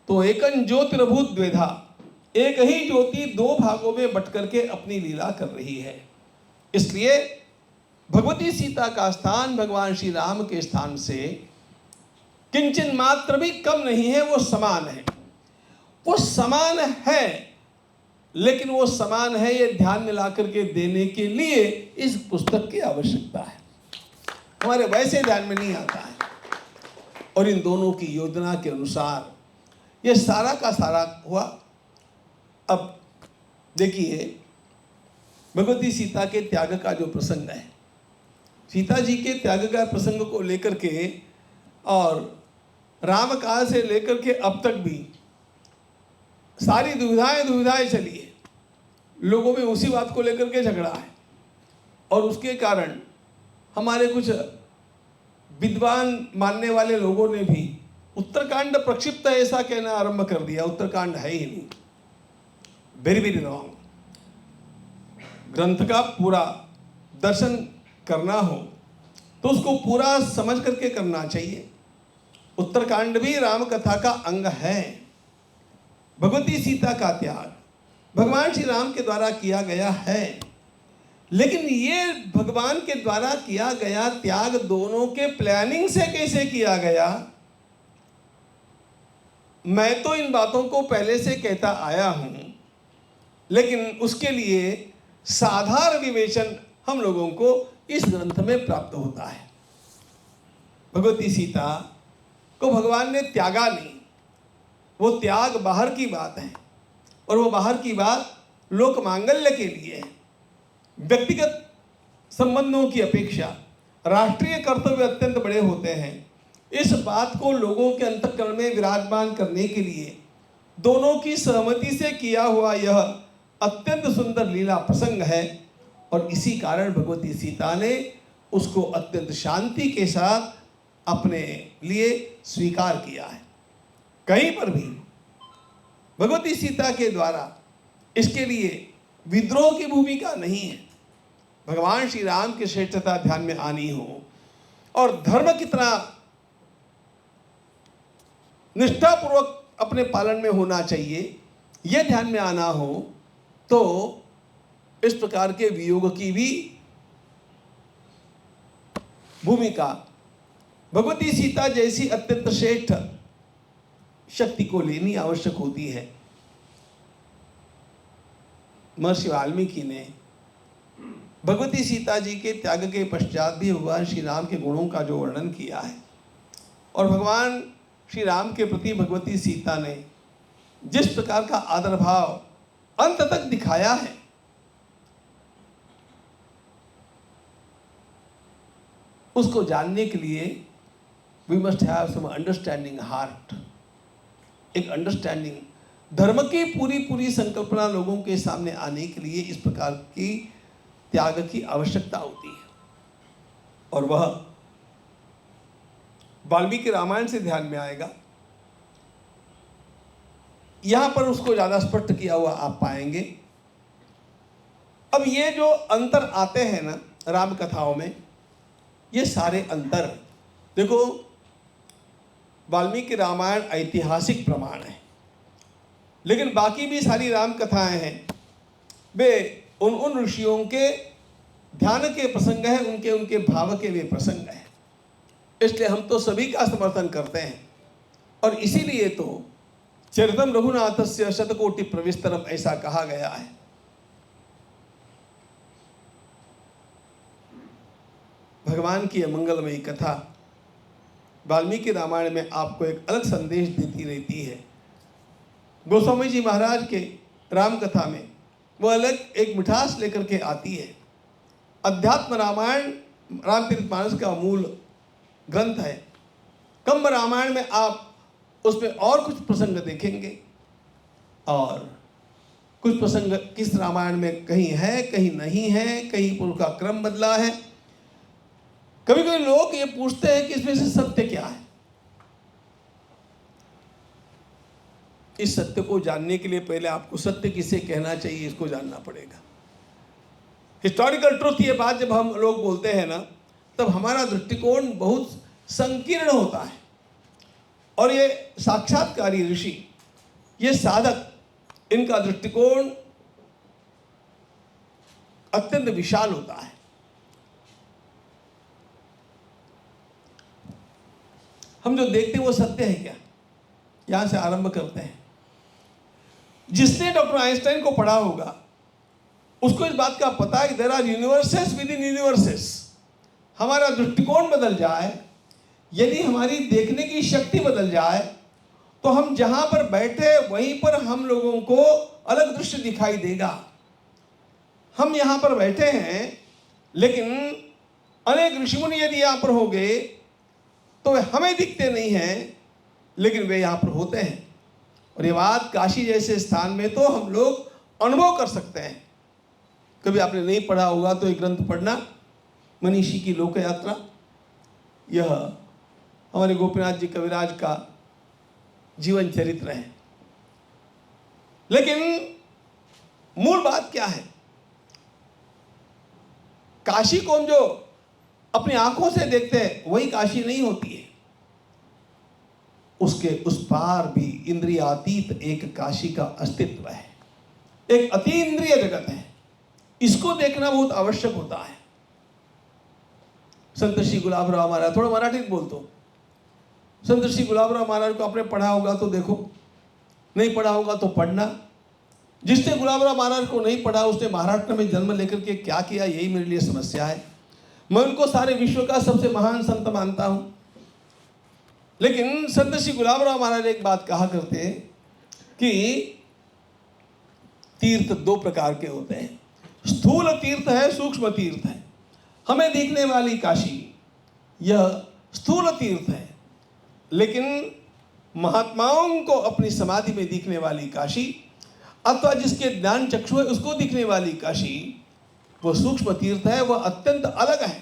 तो एकन ज्योतिर्भूत द्वेधा, एक ही ज्योति दो भागों में बट करके अपनी लीला कर रही है। इसलिए भगवती सीता का स्थान भगवान श्री राम के स्थान से किंचन मात्र भी कम नहीं है, वो समान है। वो समान है, लेकिन वो समान है ये ध्यान में ला करके देने के लिए इस पुस्तक की आवश्यकता है। हमारे वैसे ध्यान में नहीं आता है। और इन दोनों की योजना के अनुसार ये सारा का सारा हुआ। अब देखिए भगवती सीता के त्याग का जो प्रसंग है, सीता जी के त्याग का प्रसंग को लेकर के और राम काल से लेकर के अब तक भी सारी दुविधाएं चली है। लोगों में उसी बात को लेकर के झगड़ा है। और उसके कारण हमारे कुछ विद्वान मानने वाले लोगों ने भी उत्तरकांड प्रक्षिप्त है ऐसा कहना आरंभ कर दिया। उत्तरकांड है ही नहीं। Very very wrong. ग्रंथ का पूरा दर्शन करना हो तो उसको पूरा समझ करके करना चाहिए। उत्तरकांड भी राम कथा का अंग है। भगवती सीता का त्याग भगवान श्री राम के द्वारा किया गया है, लेकिन ये भगवान के द्वारा किया गया त्याग दोनों के प्लानिंग से कैसे किया गया, मैं तो इन बातों को पहले से कहता आया हूं, लेकिन उसके लिए साधारण विवेचन हम लोगों को इस ग्रंथ में प्राप्त होता है। भगवती सीता को भगवान ने त्यागा नहीं। वो त्याग बाहर की बात है, और वो बाहर की बात लोक मांगल्य के लिए है। व्यक्तिगत संबंधों की अपेक्षा राष्ट्रीय कर्तव्य अत्यंत बड़े होते हैं। इस बात को लोगों के अंतःकरण में विराजमान करने के लिए दोनों की सहमति से किया हुआ यह अत्यंत सुंदर लीला प्रसंग है। और इसी कारण भगवती सीता ने उसको अत्यंत शांति के साथ अपने लिए स्वीकार किया है। कहीं पर भी भगवती सीता के द्वारा इसके लिए विद्रोह की भूमिका नहीं है। भगवान श्री राम की श्रेष्ठता ध्यान में आनी हो और धर्म कितना निष्ठापूर्वक अपने पालन में होना चाहिए यह ध्यान में आना हो, तो इस प्रकार के वियोग की भी भूमिका भगवती सीता जैसी अत्यंत श्रेष्ठ शक्ति को लेनी आवश्यक होती है। महर्षि वाल्मीकि ने भगवती सीता जी के त्याग के पश्चात भी भगवान श्री राम के गुणों का जो वर्णन किया है, और भगवान श्री राम के प्रति भगवती सीता ने जिस प्रकार का आदर भाव अंत तक दिखाया है, उसको जानने के लिए we must have some understanding heart. एक अंडरस्टैंडिंग धर्म की पूरी संकल्पना लोगों के सामने आने के लिए इस प्रकार की त्याग की आवश्यकता होती है। और वह वाल्मीकि रामायण से ध्यान में आएगा। यहां पर उसको ज्यादा स्पष्ट किया हुआ आप पाएंगे। अब ये जो अंतर आते हैं ना राम कथाओं में, ये सारे अंतर देखो, वाल्मीकि रामायण ऐतिहासिक प्रमाण है, लेकिन बाकी भी सारी राम कथाएं हैं, वे उन ऋषियों के ध्यान के प्रसंग हैं, उनके भाव के वे प्रसंग हैं। इसलिए हम तो सभी का समर्थन करते हैं। और इसीलिए तो चरितम रघुनाथस्य शतकोटि प्रविस्तरम ऐसा कहा गया है। भगवान की मंगलमयी कथा वाल्मीकि रामायण में आपको एक अलग संदेश देती रहती है। गोस्वामी जी महाराज के राम कथा में वो अलग एक मिठास लेकर के आती है। अध्यात्म रामायण रामचरितमानस का मूल ग्रंथ है। कंब रामायण में आप उसमें और कुछ प्रसंग देखेंगे, और कुछ प्रसंग किस रामायण में कहीं है कहीं नहीं है, कहीं उनका क्रम बदला है। कभी कभी लोग ये पूछते हैं कि इसमें से सत्य क्या है। इस सत्य को जानने के लिए पहले आपको सत्य किसे कहना चाहिए इसको जानना पड़ेगा। हिस्टोरिकल ट्रुथ ये बात जब हम लोग बोलते हैं ना, तब हमारा दृष्टिकोण बहुत संकीर्ण होता है, और ये साक्षात्कारी ऋषि, ये साधक, इनका दृष्टिकोण अत्यंत विशाल होता है। हम जो देखते हैं वो सत्य है क्या, यहां से आरंभ करते हैं। जिसने डॉक्टर आइंस्टाइन को पढ़ा होगा उसको इस बात का पता है कि there are universes within universes. हमारा दृष्टिकोण बदल जाए, यदि हमारी देखने की शक्ति बदल जाए, तो हम जहां पर बैठे वहीं पर हम लोगों को अलग दृश्य दिखाई देगा। हम यहां पर बैठे हैं, लेकिन अनेक ऋषिमुनि यदि यहां पर होंगे तो वे हमें दिखते नहीं हैं, लेकिन वे यहां पर होते हैं। और ये बात काशी जैसे स्थान में तो हम लोग अनुभव कर सकते हैं। कभी आपने नहीं पढ़ा होगा तो एक ग्रंथ पढ़ना, मनीषी की लोक यात्रा। यह हमारे गोपीनाथ जी कविराज का जीवन चरित्र है। लेकिन मूल बात क्या है, काशी को हम जो अपनी आंखों से देखते हैं वही काशी नहीं होती है। उसके उस पार भी इंद्रियातीत एक काशी का अस्तित्व है, एक अतीन्द्रिय जगत है। इसको देखना बहुत आवश्यक होता है। संत श्री गुलाबराव महाराज, थोड़ा मराठीत बोलतो, संत श्री गुलाबराव महाराज को आपने पढ़ा होगा तो देखो, नहीं पढ़ा होगा तो पढ़ना। जिसने गुलाबराव महाराज को नहीं पढ़ा उसने महाराष्ट्र में जन्म लेकर के क्या किया, यही मेरे लिए समस्या है। मैं उनको सारे विश्व का सबसे महान संत मानता हूं, लेकिन संत श्री गुलाबराव महाराज एक बात कहा करते हैं कि तीर्थ दो प्रकार के होते हैं, स्थूल तीर्थ है, सूक्ष्म तीर्थ है। हमें दिखने वाली काशी यह स्थूल तीर्थ है, लेकिन महात्माओं को अपनी समाधि में दिखने वाली काशी, अथवा जिसके ज्ञान चक्षु है उसको दिखने वाली काशी, वो सूक्ष्म तीर्थ है, वह अत्यंत अलग आहे।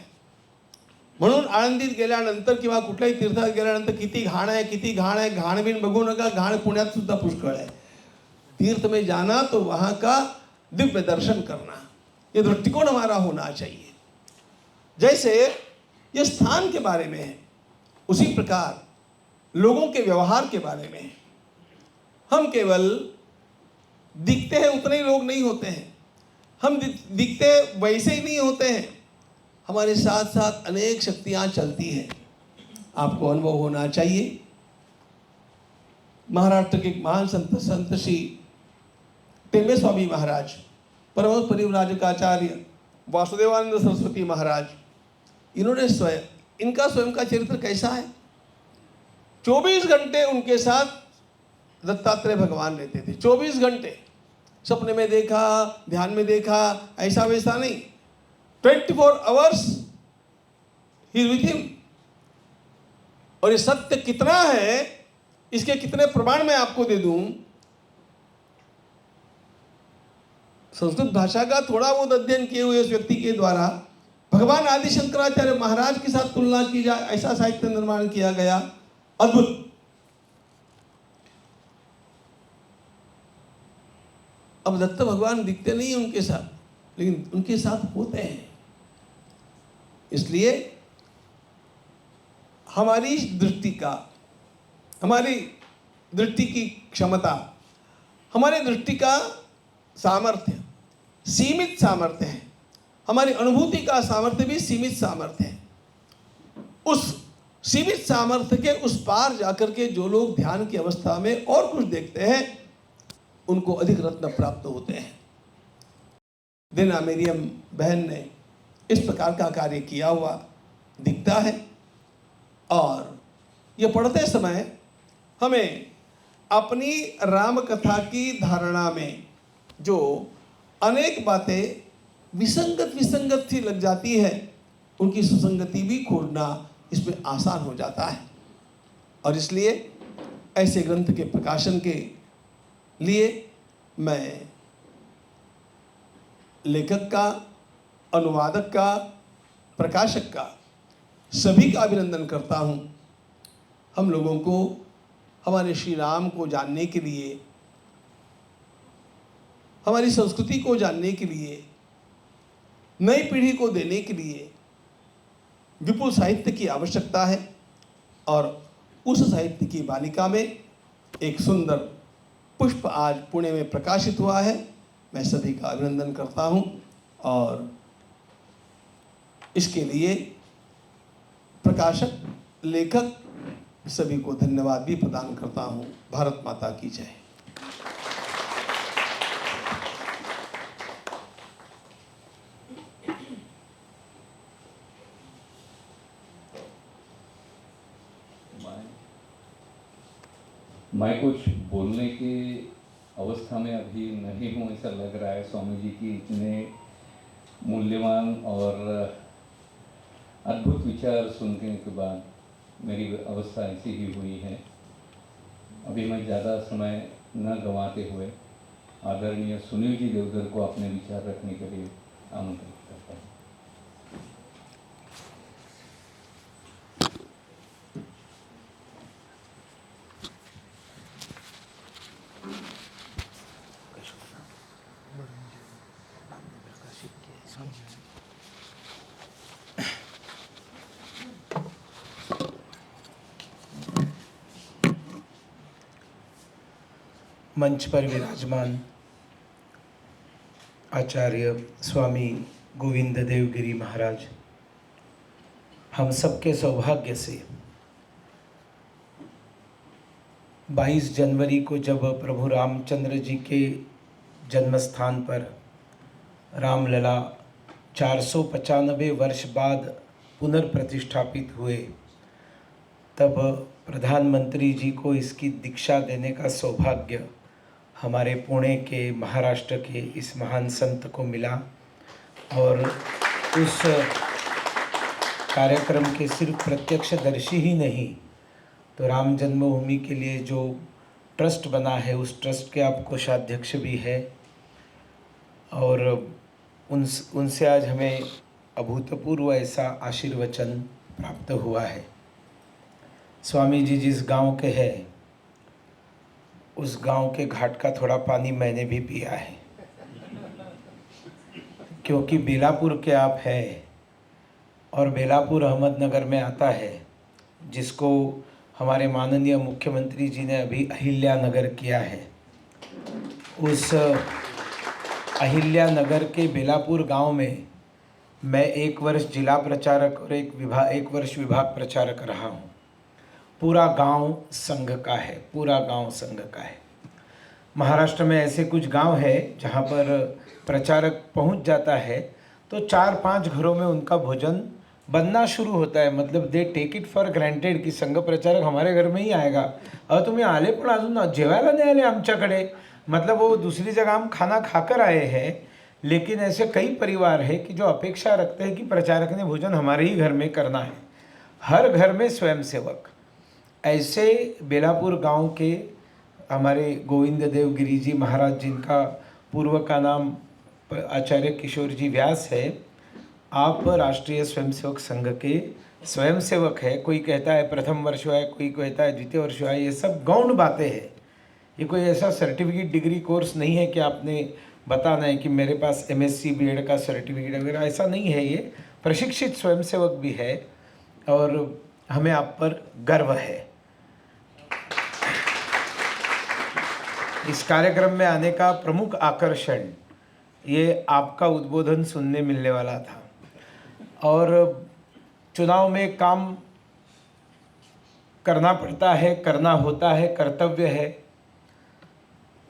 म्हणून आळंदीत गेल्यानंतर किंवा कुठल्याही तीर्थात गेल्यानंतर किती घाण आहे, घाणबीण बघू नका, घाण पुण्यात सुद्धा पुष्कळ है। तीर्थ में जाना तो वहाँ का दिव्य दर्शन करना, ये दृष्टिकोण हमारा होना चाहिए। जैसे ये स्थान के बारे में है, उसी प्रकार लोगों के व्यवहार के बारे में है। हम केवल दिखते हैं उतने ही लोग नहीं होते हैं, हम दिखते वैसे ही नहीं होते हैं, हमारे साथ साथ अनेक शक्तियां चलती हैं। आपको अनुभव होना चाहिए। महाराष्ट्र के महान संत श्री टेंबे स्वामी महाराज, परमहंस परिव्राजकाचार्य वासुदेवानंद सरस्वती महाराज, इन्होंने इनका स्वयं का चरित्र कैसा है। 24 घंटे उनके साथ दत्तात्रेय भगवान रहते थे। 24 घंटे सपने में देखा, ध्यान में देखा, ऐसा वैसा नहीं, 24 hours he is with him. और ये सत्य कितना है, इसके कितने प्रमाण मैं आपको दे दूं। संस्कृत भाषा का थोड़ा बहुत अध्ययन किए हुए उस व्यक्ति के द्वारा भगवान आदि शंकराचार्य महाराज के साथ तुलना की जाए, ऐसा साहित्य निर्माण किया गया, अद्भुत। अब दत्त भगवान दिखते नहीं उनके साथ, लेकिन उनके साथ होते हैं। इसलिए हमारी दृष्टि का, हमारी दृष्टि की क्षमता, हमारी दृष्टि का सामर्थ्य सीमित सामर्थ्य है, हमारी अनुभूति का सामर्थ्य भी सीमित सामर्थ्य है। उस सीमित सामर्थ्य के उस पार जाकर के जो लोग ध्यान की अवस्था में और कुछ देखते हैं उनको अधिक रत्न प्राप्त होते हैं। देना मेरियम बहन ने इस प्रकार का कार्य किया हुआ दिखता है और ये पढ़ते समय हमें अपनी राम कथा की धारणा में जो अनेक बातें विसंगत सी लग जाती है उनकी सुसंगति भी खोजना इसमें आसान हो जाता है। और इसलिए ऐसे ग्रंथ के प्रकाशन के लिए मैं लेखक का, अनुवादक का, प्रकाशक का, सभी का अभिनंदन करता हूँ। हम लोगों को हमारे श्री राम को जानने के लिए, हमारी संस्कृति को जानने के लिए, नई पीढ़ी को देने के लिए विपुल साहित्य की आवश्यकता है और उस साहित्य की बालिका में एक सुंदर पुष्प आज पुणे में प्रकाशित हुआ है। मैं सभी का अभिनंदन करता हूँ और इसके लिए प्रकाशक, लेखक सभी को धन्यवाद भी प्रदान करता हूँ। भारत माता की जय। मैं कुछ बोलने की अवस्था में अभी नहीं हूँ ऐसा लग रहा है। स्वामी जी की इतने मूल्यवान और अद्भुत विचार सुनने के बाद मेरी अवस्था ऐसी ही हुई है। अभी मैं ज़्यादा समय न गंवाते हुए आदरणीय सुनील जी देवधर को अपने विचार रखने के लिए आमंत्रित करता हूँ। मंच पर विराजमान आचार्य स्वामी गोविंद देवगिरी महाराज, हम सबके सौभाग्य से 22 जनवरी को जब प्रभु रामचंद्र जी के जन्मस्थान पर रामलला 495 वर्ष बाद पुनर्प्रतिष्ठापित हुए, तब प्रधानमंत्री जी को इसकी दीक्षा देने का सौभाग्य हमारे पुणे के, महाराष्ट्र के इस महान संत को मिला। और उस कार्यक्रम के सिर्फ प्रत्यक्षदर्शी ही नहीं, तो राम जन्मभूमि के लिए जो ट्रस्ट बना है उस ट्रस्ट के आप कोषाध्यक्ष भी है। और उनसे आज हमें अभूतपूर्व ऐसा आशीर्वचन प्राप्त हुआ है। स्वामी जी जिस गांव के हैं उस गांव के घाट का थोड़ा पानी मैंने भी पिया है, क्योंकि बेलापुर के आप हैं और बेलापुर अहमदनगर में आता है, जिसको हमारे माननीय मुख्यमंत्री जी ने अभी अहिल्यानगर किया है। उस अहिल्यानगर के बेलापुर गांव में मैं 1 वर्ष जिला प्रचारक और 1 वर्ष विभाग प्रचारक रहा हूं। पूरा गांव संघ का है, पूरा गांव संघ का है। महाराष्ट्र में ऐसे कुछ गांव है जहां पर प्रचारक पहुंच जाता है तो 4-5 घरों में उनका भोजन बनना शुरू होता है। मतलब they take it for granted की संघ प्रचारक हमारे घर में ही आएगा, अहो तुम्ही आले पण अजून जेवायला नाही आले आमच्याकडे। मतलब वो दूसरी जगह हम खाना खाकर आए हैं, लेकिन ऐसे कई परिवार है कि जो अपेक्षा रखते हैं कि प्रचारक ने भोजन हमारे ही घर में करना है। हर घर में स्वयंसेवक। ऐसे बेलापुर गांव के हमारे गोविंद देवगिरी जी महाराज, जिनका पूर्व का नाम आचार्य किशोर जी व्यास है, आप राष्ट्रीय स्वयंसेवक संघ के स्वयंसेवक है। कोई कहता है प्रथम वर्ष हुआ है, कोई कहता है द्वितीय वर्ष हुआ है। ये सब गौण बातें हैं। ये कोई ऐसा सर्टिफिकेट डिग्री कोर्स नहीं है कि आपने बताना है कि मेरे पास MSc BEd का सर्टिफिकेट वगैरह, ऐसा नहीं है। ये प्रशिक्षित स्वयंसेवक भी है और हमें आप पर गर्व है। इस कार्यक्रम में आने का प्रमुख आकर्षण ये आपका उद्बोधन सुनने मिलने वाला था। और चुनाव में काम करना पड़ता है, करना होता है, कर्तव्य है।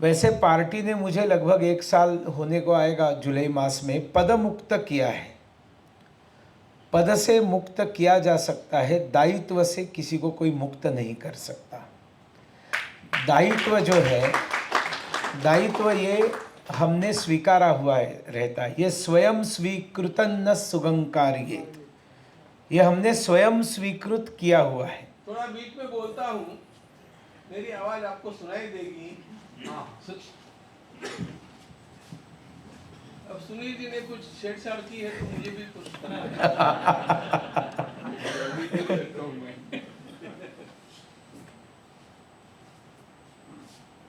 वैसे पार्टी ने मुझे लगभग 1 साल होने को आएगा जुलाई मास में पद मुक्त किया है। पद से मुक्त किया जा सकता है, दायित्व से किसी को कोई मुक्त नहीं कर सकता। दायित्व जो है, दायित्व ये हमने स्वीकारा हुआ है रहता है। ये स्वयं स्वीकृत न सुगंकार्ये, ये हमने स्वयं स्वीकृत किया हुआ है। थोड़ा बीच में बोलता हूँ, मेरी आवाज आपको सुनाई देगी। अब सुनील जी ने कुछ छेड़छाड़ की है तो मुझे भी कुछ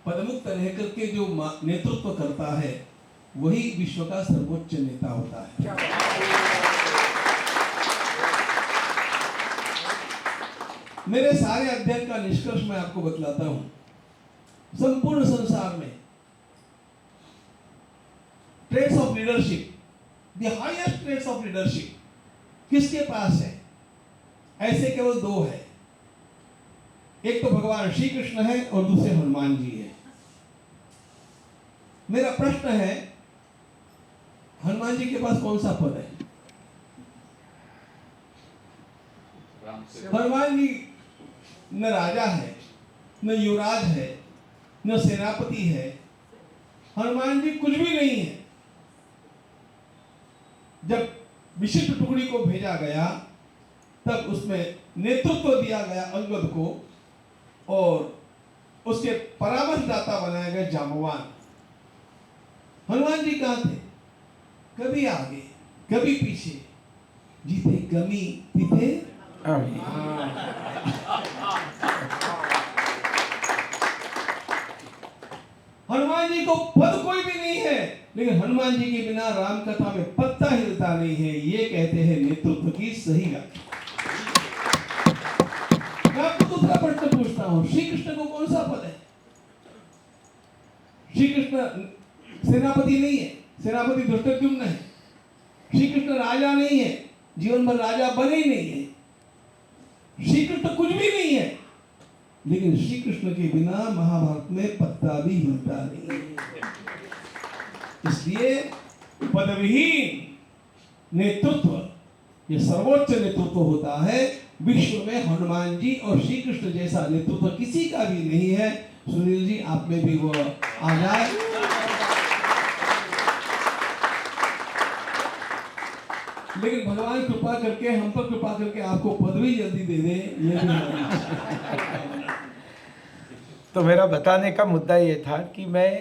पदमुक्त रह करके जो नेतृत्व करता है वही विश्व का सर्वोच्च नेता होता है। मेरे सारे अध्ययन का निष्कर्ष मैं आपको बतलाता हूं। संपूर्ण संसार में traits of leadership, the highest traits of leadership किसके पास है? ऐसे केवल 2 है। एक तो भगवान श्री कृष्ण है और दूसरे हनुमान जी है। मेरा प्रश्न है, हनुमान जी के पास कौन सा पद है? हनुमान जी न राजा है, न युवराज है, न सेनापति है। हनुमान जी कुछ भी नहीं है। जब विशिष्ट टुकड़ी को भेजा गया तब उसमें नेतृत्व दिया गया अंगद को और उसके परामर्शदाता बनाया गया जाम्बवान। हनुमान जी कहाँ थे? कभी आगे कभी पीछे, जीते गमी तिथे। हनुमान जी को पद कोई भी नहीं है, लेकिन हनुमान जी के बिना राम कथा में पत्ता हिलता नहीं है। ये कहते हैं नेतृत्व की सही व्याख्या। मैं आपको दूसरा प्रश्न पूछता हूं, श्री कृष्ण को कौन सा पद है? श्री कृष्ण सेनापति नहीं है, सेनापति धृष्टद्युम्न है। श्री कृष्ण राजा नहीं है, जीवन भर राजा बने ही नहीं है। श्री कृष्ण कुछ भी नहीं है, लेकिन श्री कृष्ण के बिना महाभारत में पत्ता भी हिलता नहीं है। इसलिए पदविहीन नेतृत्व ये सर्वोच्च नेतृत्व होता है। विश्व में हनुमान जी और श्री कृष्ण जैसा नेतृत्व किसी का भी नहीं है। सुनील जी, आप में भी वो आ जाए। लेकिन भगवान कृपा करके हम पर कृपा करके आपको पदवी जल्दी दे दे, ये भी हमारी इच्छा। तो मेरा बताने का मुद्दा ये था कि मैं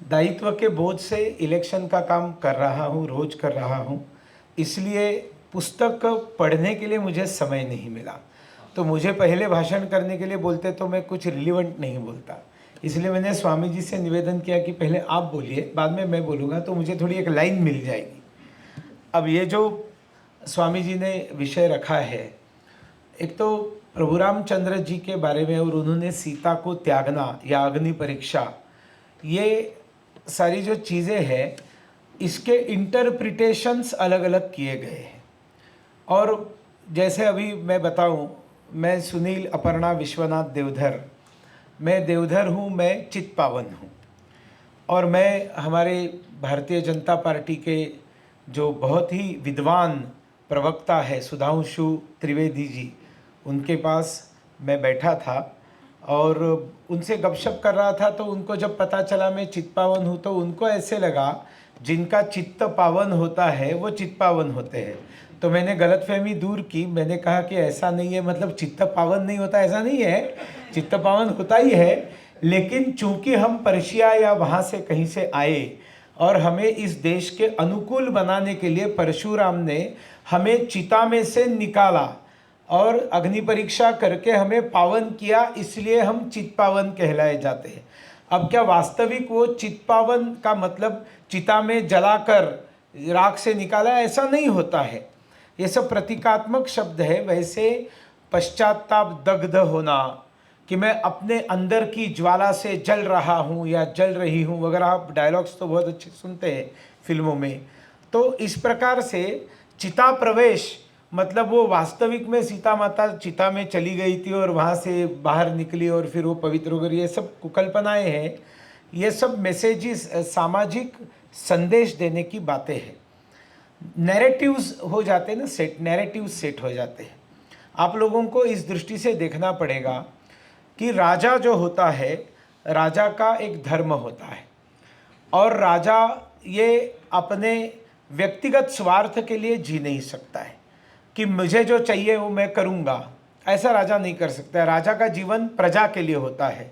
दायित्व के बोझ से इलेक्शन का काम कर रहा हूँ, रोज कर रहा हूँ, इसलिए पुस्तक पढ़ने के लिए मुझे समय नहीं मिला। तो मुझे पहले भाषण करने के लिए बोलते तो मैं कुछ रिलीवेंट नहीं बोलता, इसलिए मैंने स्वामी जी से निवेदन किया कि पहले आप बोलिए, बाद में मैं बोलूँगा तो मुझे थोड़ी एक लाइन मिल जाएगी। अब ये जो स्वामी जी ने विषय रखा है, एक तो प्रभु रामचंद्र जी के बारे में और उन्होंने सीता को त्यागना या अग्नि परीक्षा, ये सारी जो चीज़ें हैं इसके इंटरप्रिटेशंस अलग अलग किए गए हैं। और जैसे अभी मैं बताऊं, मैं सुनील अपर्णा विश्वनाथ देवधर, मैं देवधर हूं, मैं चित्पावन हूं। और मैं हमारे भारतीय जनता पार्टी के जो बहुत ही विद्वान प्रवक्ता है सुधांशु त्रिवेदी जी, उनके पास मैं बैठा था और उनसे गपशप कर रहा था। तो उनको जब पता चला मैं चित्पावन हूँ तो उनको ऐसे लगा जिनका चित्त पावन होता है वो चित्पावन होते हैं। तो मैंने गलतफहमी दूर की, मैंने कहा कि ऐसा नहीं है, मतलब चित्त पावन नहीं होता ऐसा नहीं है, चित्त पावन होता ही है, लेकिन चूंकि हम पर्शिया या वहाँ से कहीं से आए और हमें इस देश के अनुकूल बनाने के लिए परशुराम ने हमें चिता में से निकाला और अग्नि परीक्षा करके हमें पावन किया, इसलिए हम चित्पावन कहलाए जाते हैं। अब क्या वास्तविक वो चित्पावन का मतलब चिता में जलाकर राख से निकाला, ऐसा नहीं होता है, ये सब प्रतीकात्मक शब्द है। वैसे पश्चाताप, दग्ध होना, कि मैं अपने अंदर की ज्वाला से जल रहा हूँ या जल रही हूँ वगैरह, आप डायलॉग्स तो बहुत अच्छे सुनते हैं फिल्मों में। तो इस प्रकार से चिता प्रवेश मतलब वो वास्तविक में सीता माता चिता में चली गई थी और वहाँ से बाहर निकली और फिर वो पवित्र हो गई, ये सब कुकल्पनाएं हैं। ये सब मैसेजेस, सामाजिक संदेश देने की बातें हैं। नैरेटिव्स हो जाते हैं ना, नैरेटिव्स सेट हो जाते हैं। आप लोगों को इस दृष्टि से देखना पड़ेगा कि राजा जो होता है, राजा का एक धर्म होता है और राजा ये अपने व्यक्तिगत स्वार्थ के लिए जी नहीं सकता है कि मुझे जो चाहिए वो मैं करूँगा, ऐसा राजा नहीं कर सकता है। राजा का जीवन प्रजा के लिए होता है,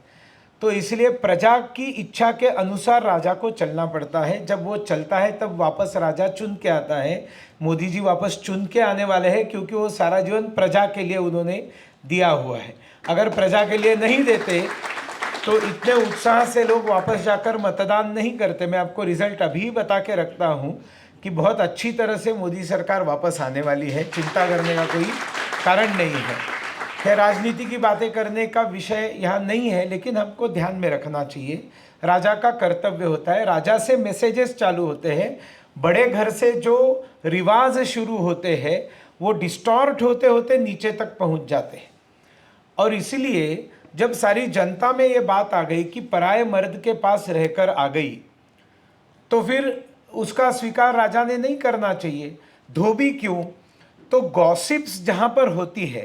तो इसलिए प्रजा की इच्छा के अनुसार राजा को चलना पड़ता है। जब वो चलता है तब वापस राजा चुन के आता है। मोदी जी वापस चुन के आने वाले हैं क्योंकि वो सारा जीवन प्रजा के लिए उन्होंने दिया हुआ है। अगर प्रजा के लिए नहीं देते तो इतने उत्साह से लोग वापस जाकर मतदान नहीं करते। मैं आपको रिजल्ट अभी बता के रखता हूँ कि बहुत अच्छी तरह से मोदी सरकार वापस आने वाली है, चिंता करने का कोई कारण नहीं है। खैर, राजनीति की बातें करने का विषय यहाँ नहीं है, लेकिन हमको ध्यान में रखना चाहिए राजा का कर्तव्य होता है। राजा से मैसेजेस चालू होते हैं, बड़े घर से जो रिवाज शुरू होते हैं वो डिस्टॉर्ट होते होते नीचे तक पहुँच जाते हैं। और इसीलिए जब सारी जनता में ये बात आ गई कि पराये मर्द के पास रहकर आ गई, तो फिर उसका स्वीकार राजा ने नहीं करना चाहिए। धोबी क्यों? तो गॉसिप्स जहाँ पर होती है,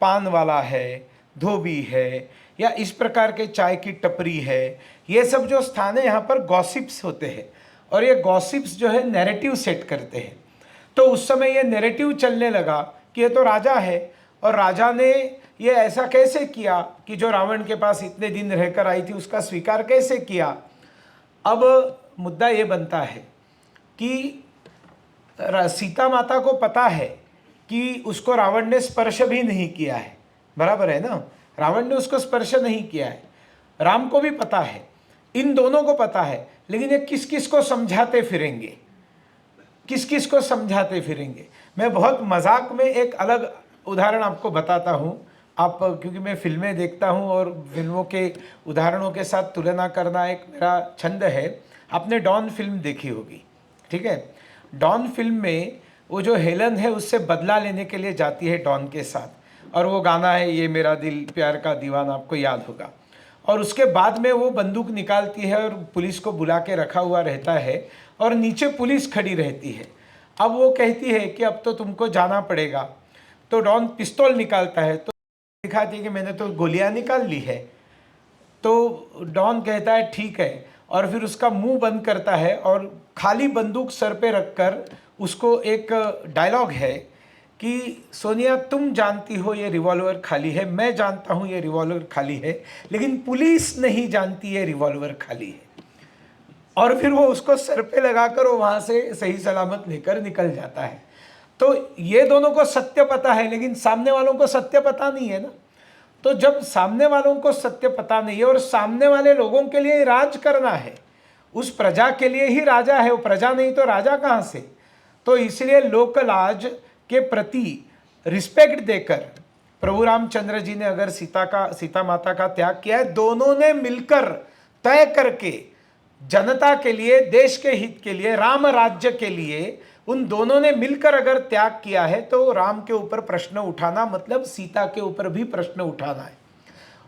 पान वाला है, धोबी है, या इस प्रकार के चाय की टपरी है, ये सब जो स्थान है यहाँ पर गॉसिप्स होते हैं और ये गॉसिप्स जो है नैरेटिव सेट करते हैं। तो उस समय ये नैरेटिव चलने लगा कि ये तो राजा है और राजा ने ये ऐसा कैसे किया कि जो रावण के पास इतने दिन रहकर आई थी उसका स्वीकार कैसे किया। अब मुद्दा ये बनता है कि सीता माता को पता है कि उसको रावण ने स्पर्श भी नहीं किया है, बराबर है ना, रावण ने उसको स्पर्श नहीं किया है। राम को भी पता है, इन दोनों को पता है, लेकिन ये किस किस को समझाते फिरेंगे, किस किस को समझाते फिरेंगे। मैं बहुत मजाक में एक अलग उदाहरण आपको बताता हूँ। आप, क्योंकि मैं फिल्में देखता हूँ और फिल्मों के उदाहरणों के साथ तुलना करना एक मेरा छंद है। आपने डॉन फिल्म देखी होगी, ठीक है। डॉन फिल्म में वो जो हेलन है उससे बदला लेने के लिए जाती है डॉन के साथ, और वो गाना है ये मेरा दिल प्यार का दीवाना, आपको याद होगा। और उसके बाद में वो बंदूक निकालती है और पुलिस को बुला के रखा हुआ रहता है और नीचे पुलिस खड़ी रहती है। अब वो कहती है कि अब तो तुमको जाना पड़ेगा, तो डॉन पिस्तौल निकालता है, तो दिखाती है कि मैंने तो गोलियां निकाल ली है। तो डॉन कहता है ठीक है, और फिर उसका मुंह बंद करता है और खाली बंदूक सर पे रखकर उसको एक डायलॉग है कि सोनिया तुम जानती हो ये रिवॉल्वर खाली है, मैं जानता हूँ ये रिवॉल्वर खाली है, लेकिन पुलिस नहीं जानती ये रिवॉल्वर खाली है। और फिर वो उसको सर पे लगाकर वो वहाँ से सही सलामत लेकर निकल जाता है। तो ये दोनों को सत्य पता है, लेकिन सामने वालों को सत्य पता नहीं है ना। तो जब सामने वालों को सत्य पता नहीं है और सामने वाले लोगों के लिए राज करना है, उस प्रजा के लिए ही राजा है, वो प्रजा नहीं तो राजा कहाँ से। तो इसलिए लोकलाज के प्रति रिस्पेक्ट देकर प्रभु रामचंद्र जी ने अगर सीता माता का त्याग किया है, दोनों ने मिलकर तय करके जनता के लिए, देश के हित के लिए, राम राज्य के लिए उन दोनों ने मिलकर अगर त्याग किया है, तो राम के ऊपर प्रश्न उठाना मतलब सीता के ऊपर भी प्रश्न उठाना है।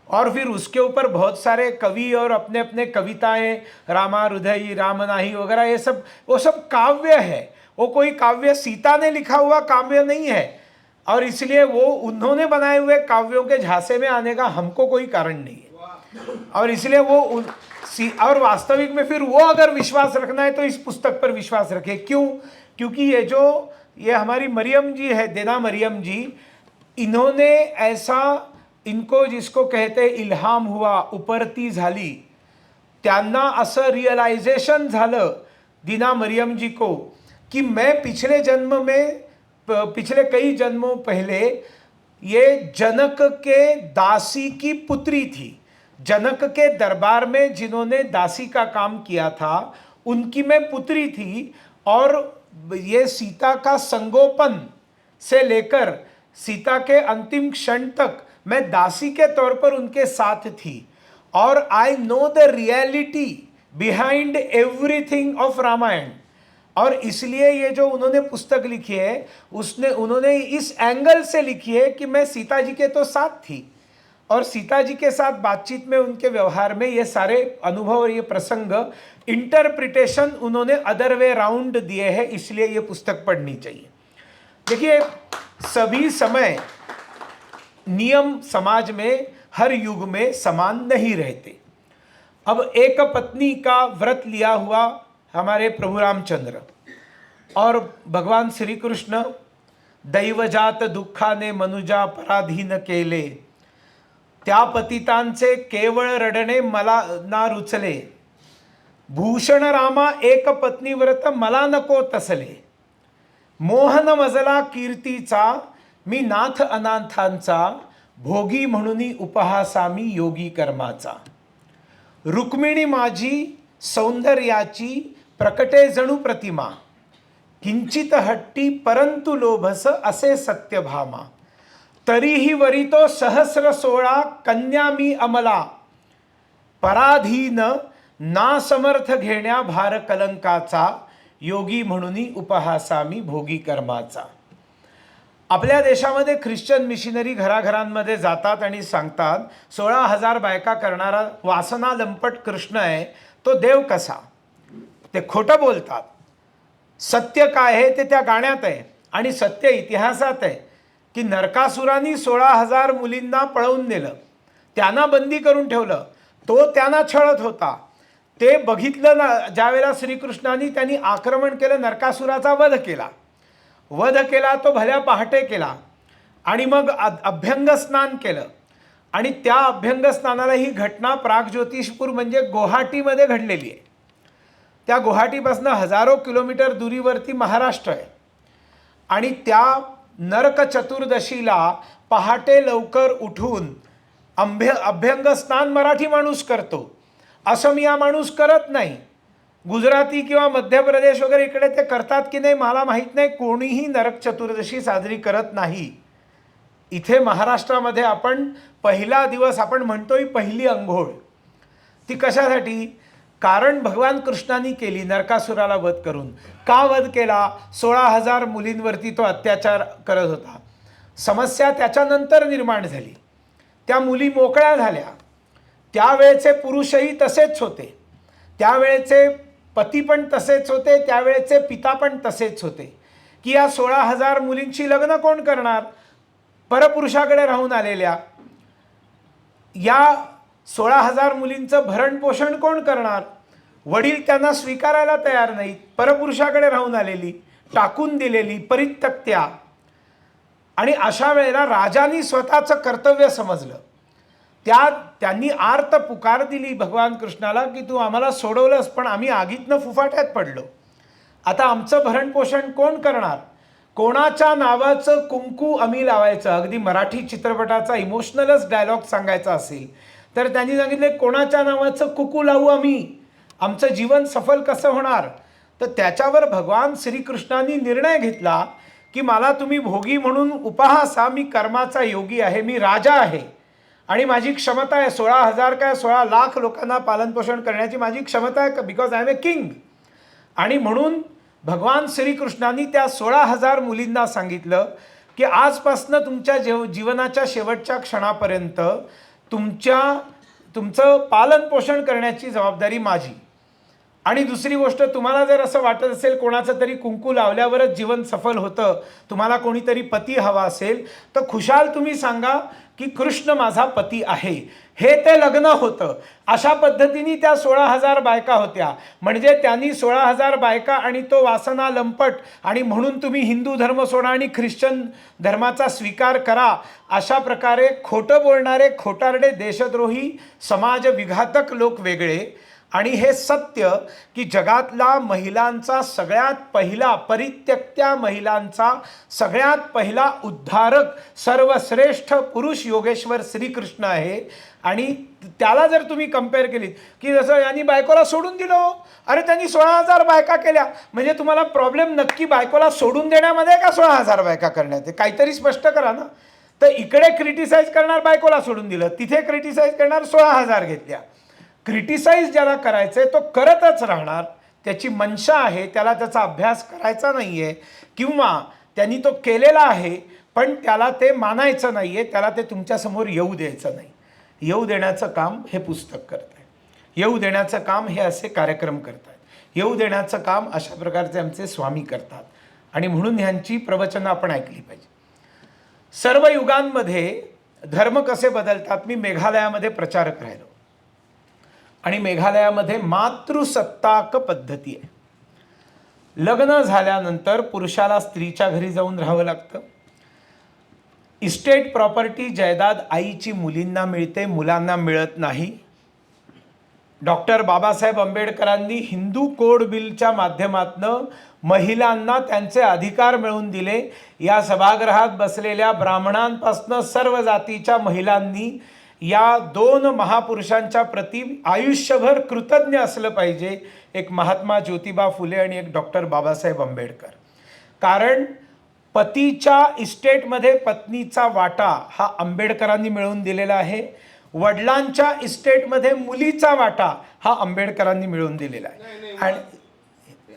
और फिर उसके ऊपर बहुत सारे कवि और अपने अपने कविताएं, रामा हृदयी रामनाही वगैरह, ये सब वो सब काव्य है। वो कोई काव्य सीता ने लिखा हुआ काव्य नहीं है, और इसलिए वो उन्होंने बनाए हुए काव्यों के झांसे में आने का हमको कोई कारण नहीं है। और इसलिए वो और वास्तविक में फिर वो अगर विश्वास रखना है तो इस पुस्तक पर विश्वास रखे। क्यों? क्योंकि ये हमारी मरियम जी है, देना मरियम जी, इन्होंने ऐसा, इनको जिसको कहते हैं इल्हाम हुआ, उपरती झाली, त्यांना असं रियलायझेशन झालं दीना मरियम जी को कि मैं पिछले जन्म में, पिछले कई जन्मों पहले ये जनक के दासी की पुत्री थी। जनक के दरबार में जिन्होंने दासी का काम किया था उनकी मैं पुत्री थी, और ये सीता का संगोपन से लेकर सीता के अंतिम क्षण तक मैं दासी के तौर पर उनके साथ थी। और I know the reality behind everything of Ramayana. और इसलिए ये जो उन्होंने पुस्तक लिखी है उन्होंने इस एंगल से लिखी है कि मैं सीता जी के तो साथ थी और सीता जी के साथ बातचीत में, उनके व्यवहार में ये सारे अनुभव और ये प्रसंग इंटरप्रिटेशन उन्होंने अदर वे राउंड दिए हैं, इसलिए ये पुस्तक पढ़नी चाहिए। देखिए, सभी समय नियम समाज में हर युग में समान नहीं रहते। अब एक पत्नी का व्रत लिया हुआ हमारे प्रभु रामचंद्र और भगवान श्री कृष्ण, दैवजात दुःखाने मनुजा पराधीन केले, त्या पतितांचे केवळ रडणे मला ना रुचले, भूषण रामा एक पत्नी व्रत मला नको तसले, मोहन मजला कीर्तीचा मी नाथ अनाथांचा, भोगी म्हणून उपहासामी योगी कर्माचा, रुक्मिणी माझी सौंदर्याची प्रकटे जणू प्रतिमा, किंचित हट्टी परंतु लोभस असे सत्यभामा, तरीही वरितो सहस्र 16 कन्या मी अमला, पराधीन ना समर्थ घेण्या भार कलंकाचा, योगी म्हणून उपहासामी भोगी कर्माचा. आपल्या देशामध्ये ख्रिश्चन मिशनरी घराघरांमध्ये जातात आणि सांगतात 16,000 बायका करणारा वासना लंपट कृष्ण आहे, तो देव कसा? ते खोटं बोलतात. सत्य काय आहे ते त्या गाण्यात आहे आणि सत्य इतिहासात आहे की नरकासुरानी 16,000 मुलींना पळवून नेलं, त्यांना बंदी करून ठेवलं, तो त्यांना छळत होता. ते बघितलं ना ज्यावेळेला श्रीकृष्णांनी त्यांनी आक्रमण केलं, नरकासुराचा वध केला, तो भल्या पहाटे केला आणि मग अभ्यंग स्नान केलं आणि त्या अभ्यंग स्नानाला ही घटना प्रागज्योतिषपूर म्हणजे गुवाहाटीमध्ये घडलेली आहे. त्या गुवाहाटीपासून हजारो किलोमीटर दुरीवरती महाराष्ट्र आहे आणि त्या नरक चतुर्दशीला पहाटे लवकर उठून अभ्यंग स्नान मराठी माणूस करतो, असमिया माणूस करत नाही. गुजराती किंवा मध्य प्रदेश वगैरे इकडे ते करतात की नाही मला माहीत नाही, कोणीही नरक चतुर्दशी साजरी करत नाही. इथे महाराष्ट्रामध्ये आपण पहिला दिवस आपण म्हणतोय पहिली अंघोळ, ती कशासाठी? कारण भगवान कृष्णाने केली नरकासुराला वध करून. का वध केला? 16,000 मुलींवरती तो अत्याचार करत होता. समस्या त्याच्यानंतर निर्माण झाली, त्या मुली मोकळ्या झाल्या. त्यावेळेचे पुरुषही तसेच होते, त्यावेळेचे पती पण तसेच होते, त्यावेळेचे पिता पण तसेच होते की या 16,000 मुलींची लग्न कोण करणार? परपुरुषाकडे राहून आलेल्या. या 16,000 मुलींचं भरणपोषण कोण करणार? वडील त्यांना स्वीकारायला तयार नाहीत, परपुरुषाकडे राहून आलेली, टाकून दिलेली, परित्यक्त्या. आणि अशा वेळेला राजांनी स्वतःचं कर्तव्य समजलं. त्यांनी आर्त पुकार दिली भगवान कृष्णाला की तू आम्हाला सोडवलंस पण आम्ही आगीतनं फुफाट्यात पडलो, आता आमचं भरणपोषण कोण करणार? कोणाच्या नावाचं कुंकू आम्ही लावायचं? अगदी मराठी चित्रपटाचा इमोशनलच डायलॉग सांगायचा असेल तर त्यांनी सांगितले कोणाच्या नावाचं कुकू लावू आम्ही, आमचं जीवन सफल कसं होणार? तर त्याच्यावर भगवान श्रीकृष्णांनी निर्णय घेतला की मला तुम्ही भोगी म्हणून उपहासा, मी कर्माचा योगी आहे, मी राजा आहे आणि माझी क्षमता आहे 16,000 काय 16 लाख लोकांना पालनपोषण करण्याची माझी क्षमता आहे, because I am a king. आणि म्हणून भगवान श्रीकृष्णांनी त्या 16,000 मुलींना सांगितलं की आजपासनं तुमच्या जीवनाच्या शेवटच्या क्षणापर्यंत तुमचं पालनपोषण करण्याची जबाबदारी माझी. आणि दुसरी गोष्ट, तुम्हाला जर असं वाटत असेल कोणाचं तरी कुंकू लावल्यावरच जीवन सफल होतं, तुम्हाला कोणीतरी पती हवा असेल तर खुशाल तुम्ही सांगा की कृष्ण माझा पती आहे, हे ते लग्न होतं. अशा पद्धतीने त्या 16,000 बायका होत्या. म्हणजे त्यांनी 16,000 बायका आणि तो वासना लंपट आणि म्हणून तुम्ही हिंदू धर्म सोडा आणि ख्रिश्चन धर्माचा स्वीकार करा, अशा प्रकारे खोटं बोलणारे खोटारडे देशद्रोही समाज विघातक लोक वेगळे. आणि हे सत्य की जगातला महिलांचा सगळ्यात पहिला परित्यक्त्या महिलांचा सगळ्यात पहिला उद्धारक सर्वश्रेष्ठ पुरुष योगेश्वर श्रीकृष्ण आहे. आणि त्याला जर तुम्ही कंपेअर केलीत की जसं यांनी बायकोला सोडून दिलं, अरे त्यांनी 16,000 बायका केल्या, म्हणजे तुम्हाला प्रॉब्लेम नक्की बायकोला सोडून देण्यामध्ये का 16,000 बायका करण्यात? काहीतरी स्पष्ट करा ना. तर इकडे क्रिटिसाइज करणार बायकोला सोडून दिलं, तिथे क्रिटिसाइज करणार 16,000 घेतल्या. क्रिटिसाइज ज्याला करायचंय तो करतच राहणार, त्याची मनशा आहे, त्याला त्याचा अभ्यास करायचा नाही आहे, किंवा त्यांनी तो केलेला आहे पण त्याला ते मानायचं नाही आहे, त्याला ते तुमच्यासमोर येऊ द्यायचं नाही. येऊ देण्याचं काम हे पुस्तक करत आहे. येऊ देण्याचं काम हे असे कार्यक्रम करतात. येऊ देण्याचं काम अशा प्रकारचे आमचे स्वामी करतात. आणि म्हणून ह्यांची प्रवचनं आपण ऐकली पाहिजे. सर्व युगांमध्ये धर्म कसे बदलतात. मी मेघालयामध्ये प्रचारक राहिलो आणि मेघालयामध्ये मातृसत्ताक पद्धती आहे. लग्न झाल्यानंतर पुरुषाला स्त्रीच्या घरी जाऊन राहावं लागतं. इस्टेट प्रॉपर्टी जायदाद आईची मुलींना मिळते, मुलांना मिळत नाही. डॉक्टर बाबासाहेब आंबेडकरांनी हिंदू कोड बिलच्या माध्यमातून महिलांना त्यांचे अधिकार मिळवून दिले. या सभागृहात बसलेल्या ब्राह्मणांपासून सर्व जातीच्या महिलांनी या दोन महापुरुषांच्या प्रती आयुष्यभर कृतज्ञ असलं पाहिजे. एक महात्मा ज्योतिबा फुले आणि एक डॉक्टर बाबासाहेब आंबेडकर. कारण पतीच्या इस्टेटमध्ये पत्नीचा वाटा हा आंबेडकरांनी मिळवून दिलेला आहे. वडिलांच्या इस्टेटमध्ये मुलीचा वाटा हा आंबेडकरांनी मिळवून दिलेला आहे. आणि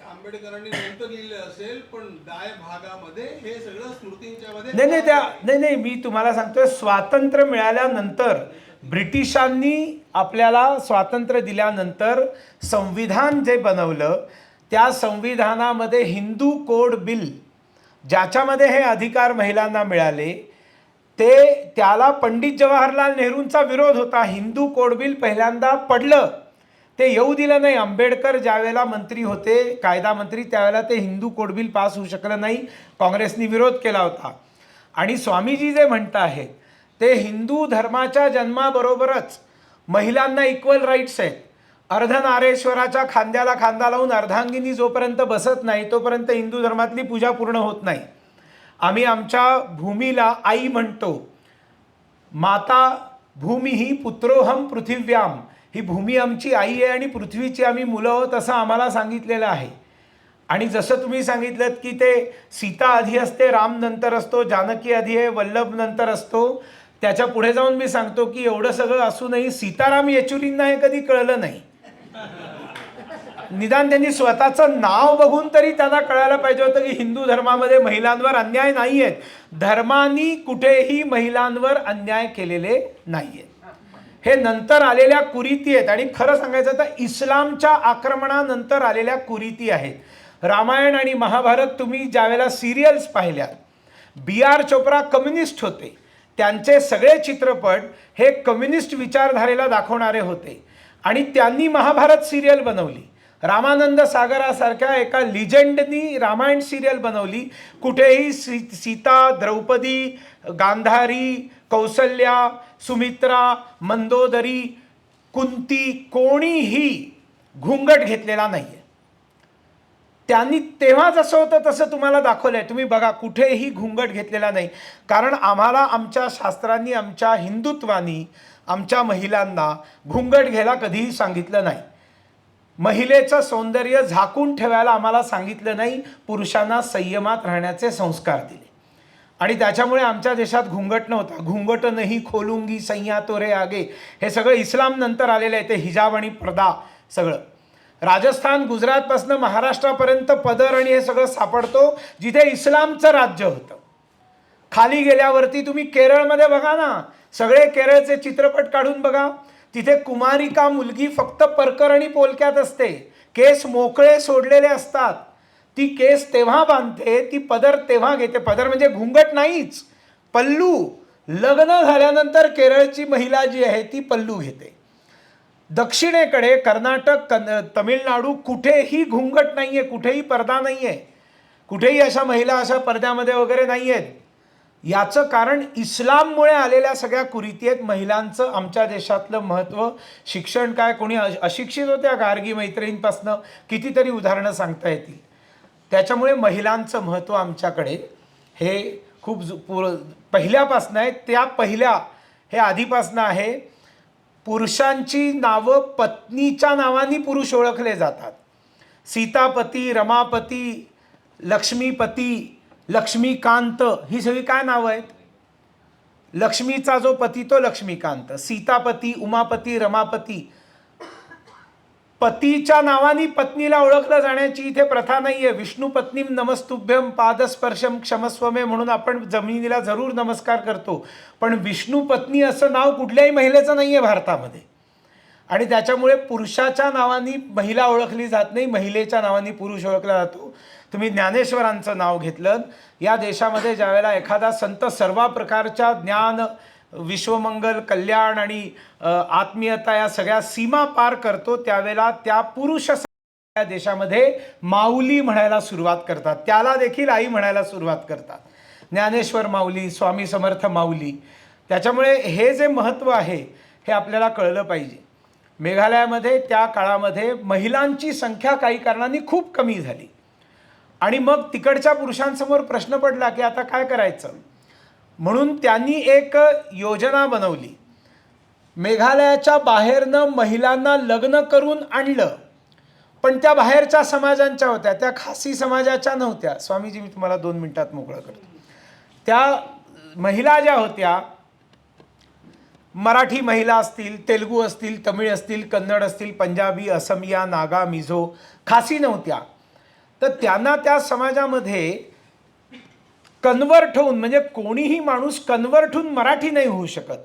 आंबेडकरांनी नंतर लिहिलं असेल पण दाय भागामध्ये हे सगळं स्मृतींच्या मध्ये नाही मी तुम्हाला सांगतोय, स्वातंत्र्य मिळाल्यानंतर ब्रिटिशांनी आपल्याला स्वातंत्र्य दिल्यानंतर संविधान जे बनवलं त्या संविधानामध्ये हिंदू कोड बिल ज्याच्यामध्ये हे अधिकार महिलांना मिळाले त्याला पंडित जवाहरलाल नेहरूंचा विरोध होता. हिंदू कोड बिल पहिल्यांदा पडलं, ते येऊ दिलं नाही. आंबेडकर ज्यावेळेला मंत्री होते, कायदा मंत्री, त्यावेळेला ते हिंदू कोड बिल पास होऊ शकलं नाही. काँग्रेसनी विरोध केला होता. आणि स्वामीजी जे म्हणत आहेत ते हिंदू धर्माच्या जन्माबरोबरच महिलांना इक्वल राईट्स आहेत. अर्धनारेश्वराच्या खांद्याला खांदा लावून अर्धांगिनी जोपर्यंत बसत नाही तोपर्यंत हिंदू धर्मातली पूजा पूर्ण होत नाही. आम्ही आमच्या भूमीला आई म्हणतो. माता भूमी ही पुत्रोहम पृथिव्याम, ही भूमी आमची आई आहे आणि पृथ्वीची आम्ही मुलं आहोत असं आम्हाला सांगितलेलं आहे. आणि जसं तुम्ही सांगितलं की ते सीता आधी असते, राम नंतर असतो, जानकी आधी आहे, वल्लभ नंतर असतो. त्याच्या पुढे जाऊन मी सांगतो की एवढं सगळं असूनही सीताराम येचुरींना हे कधी कळलं नाही. निदान त्यांनी स्वतःचं नाव बघून तरी त्यांना कळायला पाहिजे होतं की हिंदू धर्मामध्ये महिलांवर अन्याय नाही आहेत. धर्मानी कुठेही महिलांवर अन्याय केलेले नाही आहेत. हे नंतर आलेल्या कुरीती आहेत. आणि खरं सांगायचं तर इस्लामच्या आक्रमणानंतर आलेल्या कुरीती आहेत. रामायण आणि महाभारत तुम्ही ज्यावेळेला सिरियल्स पाहिल्यात, B.R. चोप्रा कम्युनिस्ट होते. त्यांचे सगळे चित्रपट हे कम्युनिस्ट विचारधारेला दाखवणारे होते. आणि त्यांनी महाभारत सिरियल बनवली. रामानंद सागरासारख्या एका लिजेंडनी रामायण सिरियल बनवली. कुठेही सीता, द्रौपदी, गांधारी, कौसल्या, सुमित्रा, मंदोदरी, कुंती कोणीही घुंगट घेतलेला नाही आहे. त्यांनी तेव्हा जसं होतं तसं तुम्हाला दाखवलं आहे. तुम्ही बघा, कुठेही घुंगट घेतलेला नाही. कारण आम्हाला आमच्या शास्त्रांनी, आमच्या हिंदुत्वानी आमच्या महिलांना घुंगट घ्यायला कधीही सांगितलं नाही. महिलेचं सौंदर्य झाकून ठेवायला आम्हाला सांगितलं नाही. पुरुषांना संयमात राहण्याचे संस्कार दिले. आणि त्याच्यामुळे आमच्या देशात घुंगट नव्हता. घुंगट नाही खोलूंगी सैया तोरे आगे, हे सगळं इस्लाम नंतर आलेलं आहे. ते हिजाब आणि पर्दा सगळं. राजस्थान, गुजरातपासून महाराष्ट्रापर्यंत पदर आणि हे सगळं सापडतो जिथे इस्लामचं राज्य होतं. खाली गेल्यावरती तुम्ही केरळमध्ये बघा ना, सगळे केरळचे चित्रपट काढून बघा. तिथे कुमारिका मुलगी फक्त परकर आणि पोलक्यात असते. केस मोकळे सोडलेले असतात. ती केस तेव्हा बांधते, ती पदर तेव्हा घेते. पदर म्हणजे घुंगट नाहीच, पल्लू. लग्न झाल्यानंतर केरळची महिला जी आहे ती पल्लू घेते. दक्षिणेकडे कर्नाटक, तमिळनाडू कुठेही घुंगट नाही आहे, कुठेही पडदा नाही आहे. कुठेही अशा महिला अशा पडद्यामध्ये वगैरे नाही आहेत. याचं कारण इस्लाममुळे आलेल्या सगळ्या कुरीती आहेत. महिलांचं आमच्या देशातलं महत्त्व, शिक्षण काय, कोणी अशिक्षित होत्या गार्गी मैत्रिणींपासनं कितीतरी उदाहरणं सांगता येतील. त्याच्यामुळे महिलांचं महत्त्व आमच्याकडे हे खूप पहिल्यापासनं आहे. त्या पहिल्या हे आधीपासनं आहे. पुरुषांची नावं पत्नीच्या नावाने पुरुष ओळखले जातात. सीतापती, रमापती, लक्ष्मीपती, लक्ष्मीकांत, ही सगळी काय नावं आहेत? लक्ष्मीचा जो पती तो लक्ष्मीकांत, सीतापती, उमापती, रमापती. पतीच्या नावाने पत्नीला ओळखलं जाण्याची इथे प्रथा नाही आहे. विष्णू पत्नीम नमस्तुभ्यम पादस्पर्शम क्षमस्वमे म्हणून आपण जमिनीला जरूर नमस्कार करतो, पण विष्णू पत्नी असं नाव कुठल्याही महिलेचं नाही आहे भारतामध्ये. आणि त्याच्यामुळे पुरुषाच्या नावाने महिला ओळखली जात नाही, महिलेच्या नावाने पुरुष ओळखला जातो. तुम्ही ज्ञानेश्वरांचं नाव घेतलं, या देशामध्ये ज्यावेळेला एखादा संत सर्व प्रकारच्या ज्ञान, विश्वमंगल, कल्याण आणि आत्मीयता या सगळ्या सीमा पार करतो, त्यावेळेला त्या पुरुष या देशामध्ये माऊली म्हणायला सुरुवात करतात, त्याला देखील आई म्हणायला सुरुवात करतात. ज्ञानेश्वर माऊली, स्वामी समर्थ माऊली. त्याच्यामुळे हे जे महत्त्व आहे हे आपल्याला कळलं पाहिजे. मेघालयामध्ये त्या काळामध्ये महिलांची संख्या काही कारणांनी खूप कमी झाली आणि मग तिकडच्या पुरुषांसमोर प्रश्न पडला की आता काय करायचं. म्हणून त्यांनी एक योजना बनवली. मेघालयाच्या बाहेरनं महिलांना लग्न करून आणलं, पण त्या बाहेरच्या समाजांच्या होत्या, त्या खासी समाजाच्या नव्हत्या. स्वामीजी, मी तुम्हाला 2 मिनिटात मोकळं करतो. त्या महिला ज्या होत्या, मराठी महिला असतील, तेलुगू असतील, तमिळ असतील, कन्नड असतील, पंजाबी, असमिया, नागा, मिझो, खासी नव्हत्या. तर त्यांना त्या समाजामध्ये कन्वर्ट होऊन, म्हणजे कोणीही माणूस कन्वर्ट होऊन मराठी नाही होऊ शकत,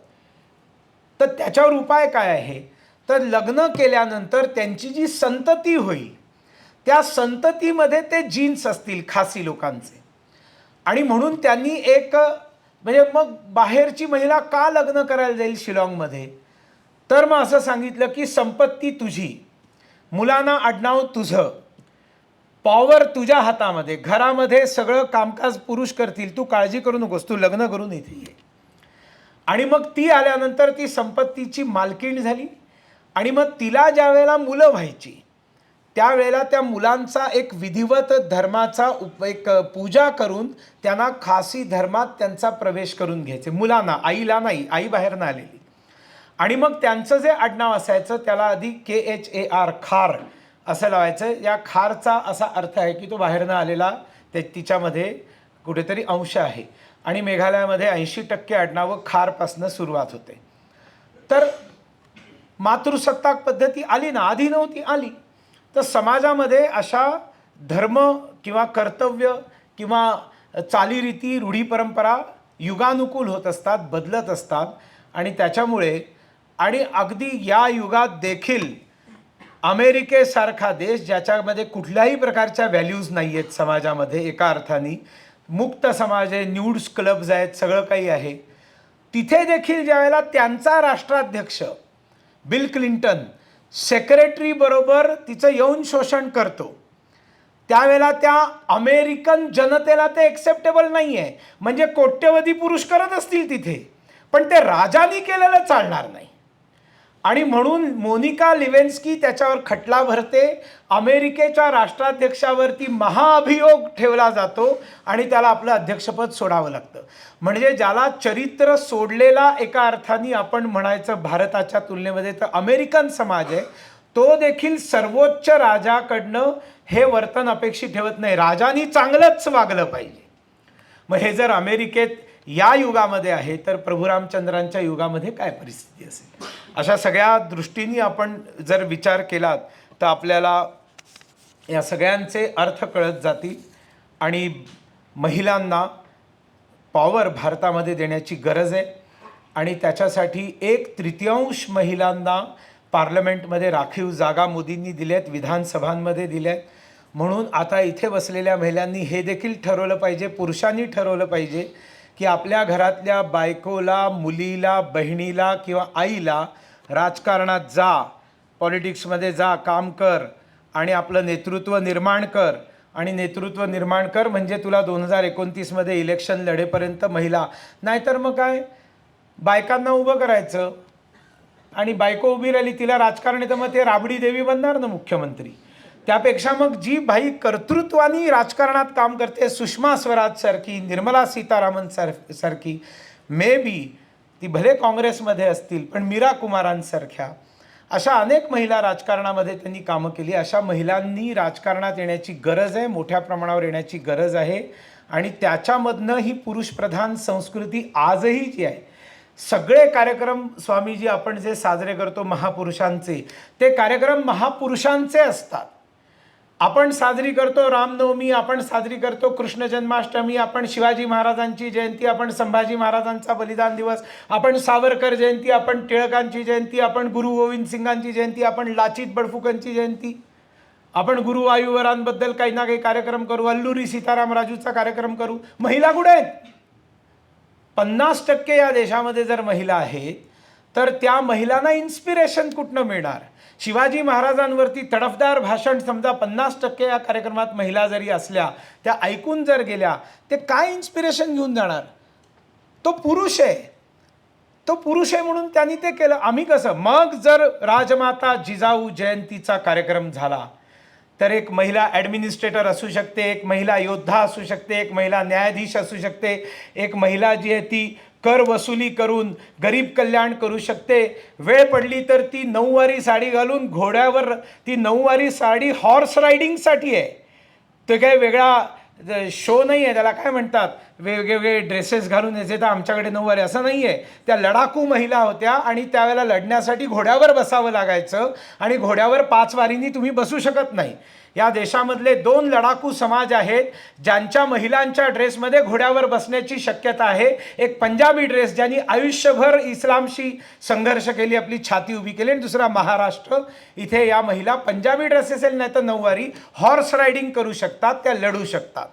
तर त्याच्यावर उपाय काय आहे, तर लग्न केल्यानंतर त्यांची जी संतती होईल त्या संततीमध्ये ते जीन्स असतील खासी लोकांचे. आणि म्हणून त्यांनी एक, म्हणजे मग बाहेरची महिला का लग्न करायला जाईल शिलाँगमध्ये, तर मग असं सांगितलं की संपत्ती तुझी, मुलांना आडनाव तुझं, पॉवर तुझ्या हातामध्ये, घरामध्ये सगळं कामकाज पुरुष करतील, तू काळजी करू नकोस, तू लग्न करून इथे ये. आणि मग ती आल्यानंतर ती संपत्तीची मालकीण झाली. आणि मग तिला ज्या वेळेला मुलं व्हायची त्यावेळेला त्या मुलांचा एक विधिवत धर्माचा एक पूजा करून त्यांना खासी धर्मात त्यांचा प्रवेश करून घ्यायचे. मुलांना, आईला नाही, आई बाहेरनं आलेली. आणि मग त्यांचं जे आडनाव असायचं त्याला आधी KHAR, खार असं लावायचं. या खारचा असा अर्थ आहे की तो बाहेरनं आलेला, तिच्यामध्ये कुठेतरी अंश आहे. आणि मेघालयामध्ये 80% आडनावं खारपासनं सुरुवात होते. तर मातृसत्ताक पद्धती आली ना, आधी नव्हती आली. तर समाजामध्ये अशा धर्म किंवा कर्तव्य किंवा चालीरीती, रूढी परंपरा युगानुकूल होत असतात, बदलत असतात. आणि त्याच्यामुळे, आणि अगदी या युगात देखील अमेरिकेसारखा देश ज्याच्यामध्ये कुठल्याही प्रकारच्या व्हॅल्यूज नाही आहेत समाजामध्ये, एका अर्थाने मुक्त समाज आहे, न्यूड्स क्लब्स आहेत, सगळं काही आहे, तिथे देखील ज्यावेळेला त्यांचा राष्ट्राध्यक्ष बिल क्लिंटन सेक्रेटरी बरोबर तिचं यौन शोषण करतो, त्यावेळेला त्या अमेरिकन जनतेला ते एक्सेप्टेबल नाही आहे. म्हणजे कोट्यवधी पुरुष करत असतील तिथे, पण ते राजांनी केलेलं चालणार नाही. आणि म्हणून मोनिका लिवेन्स्की त्याच्यावर खटला भरते, अमेरिकेच्या राष्ट्राध्यक्षावरती महाअभियोग ठेवला जातो आणि त्याला आपलं अध्यक्षपद सोडावं लागतं. म्हणजे ज्याला चरित्र सोडलेला एका अर्थाने आपण म्हणायचं भारताच्या तुलनेमध्ये तर अमेरिकन समाज आहे, तो देखील सर्वोच्च राजाकडनं हे वर्तन अपेक्षित ठेवत नाही, राजांनी चांगलंच वागलं पाहिजे. मग हे जर अमेरिकेत या युगामध्ये आहे तर प्रभू रामचंद्रांच्या युगामध्ये काय परिस्थिती असेल. अशा सगळ्या दृष्टींनी आपण जर विचार केलात तर आपल्याला या सगळ्यांचे अर्थ कळत जातील. आणि महिलांना पॉवर भारतामध्ये देण्याची गरज आहे. आणि त्याच्यासाठी 1/3 महिलांना पार्लमेंटमध्ये राखीव जागा मोदींनी दिल्यात, विधानसभांमध्ये दिल्यात. म्हणून आता इथे बसलेल्या महिलांनी हे देखील ठरवलं पाहिजे, पुरुषांनी ठरवलं पाहिजे की आपल्या घरातल्या बायकोला, मुलीला, बहिणीला किंवा आईला राजकारणात जा, पॉलिटिक्समध्ये जा, काम कर आणि आपलं नेतृत्व निर्माण कर. आणि नेतृत्व निर्माण कर म्हणजे तुला 2029मध्ये इलेक्शन लढेपर्यंत महिला, नाहीतर मग काय, बायकांना उभं करायचं आणि बायको उभी राहिली, तिला राजकारण येतं, मग ते राबडी देवी बनणार ना मुख्यमंत्री. त्यापेक्षा मग जी बाई कर्तृत्वानी राजकारणात काम करते, सुषमा स्वराज सारखी, निर्मला सीतारामन सारखी, मे बी ती भले काँग्रेसमध्ये असतील पण मीरा कुमारांसारख्या अशा अनेक महिला राजकारणामध्ये त्यांनी कामं केली. अशा महिलांनी राजकारणात येण्याची गरज आहे, मोठ्या प्रमाणावर येण्याची गरज आहे. आणि त्याच्यामधनं ही पुरुषप्रधान संस्कृती आजही जी आहे सगळे कार्यक्रम स्वामीजी आपण जे साजरे करतो महापुरुषांचे, ते कार्यक्रम महापुरुषांचे असतात. आपण साजरी करतो रामनवमी, आपण साजरी करतो कृष्ण जन्माष्टमी, आपण शिवाजी महाराजांची जयंती, आपण संभाजी महाराजांचा बलिदान दिवस, आपण सावरकर जयंती, आपण टिळकांची जयंती, आपण गुरु गोविंद सिंगांची जयंती, आपण लाचित बडफुकनची जयंती, आपण गुरुवायूवरांबद्दल काही ना काही कार्यक्रम करू, अल्लुरी सीताराम राजूचा कार्यक्रम करू. महिला कुठे आहेत? 50% या देशामध्ये जर महिला आहेत तर त्या महिलांना इन्स्पिरेशन कुठनं मिळणार? शिवाजी महाराजांवरती तडफदार भाषण समजा 50% या कार्यक्रमात महिला जरी असल्या, त्या ऐकून जर गेल्या, ते काय इन्स्पिरेशन घेऊन जाणार? तो पुरुष आहे, तो पुरुष आहे म्हणून त्यांनी ते केलं. आम्ही कसं? मग जर राजमाता जिजाऊ जयंतीचा कार्यक्रम झाला तर एक महिला ॲडमिनिस्ट्रेटर असू शकते, एक महिला योद्धा असू शकते, एक महिला न्यायाधीश असू शकते, एक महिला जी आहे ती कर वसुली करून गरीब कल्याण करू शकते. वेळ पडली तर ती नऊवारी साडी घालून घोड्यावर, ती नऊवारी साडी हॉर्स रायडिंगसाठी आहे. ते काही वेगळा शो नाही आहे, त्याला काय म्हणतात, वेगवेगळे ड्रेसेस घालून यायचे तर आमच्याकडे नऊवारी, असं नाही आहे. त्या लढाकू महिला होत्या आणि त्यावेळेला लढण्यासाठी घोड्यावर बसावं लागायचं आणि घोड्यावर 5 वारींनी तुम्ही बसू शकत नाही. या देशामधले 2 लढाकू समाज आहेत ज्यांच्या महिलांच्या ड्रेसमध्ये घोड्यावर बसण्याची शक्यता आहे. एक पंजाबी ड्रेस, ज्यांनी आयुष्यभर इस्लामशी संघर्ष केली, आपली छाती उभी केली, आणि दुसरा महाराष्ट्र. इथे या महिला पंजाबी ड्रेस असेल नाही तर नऊवारी हॉर्स रायडिंग करू शकतात, त्या लढू शकतात.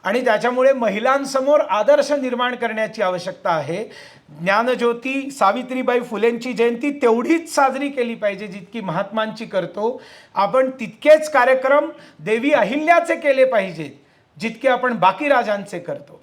आणि त्याच्यामुळे महिलांसमोर आदर्श निर्माण करण्याची आवश्यकता आहे. ज्ञानज्योती सावित्रीबाई फुलेंची जयंती तेवढीच साजरी केली पाहिजे जितकी महात्मांची करतो. आपण तितकेच कार्यक्रम देवी अहिल्याचे केले पाहिजेत जितके आपण बाकी राजांचे करतो.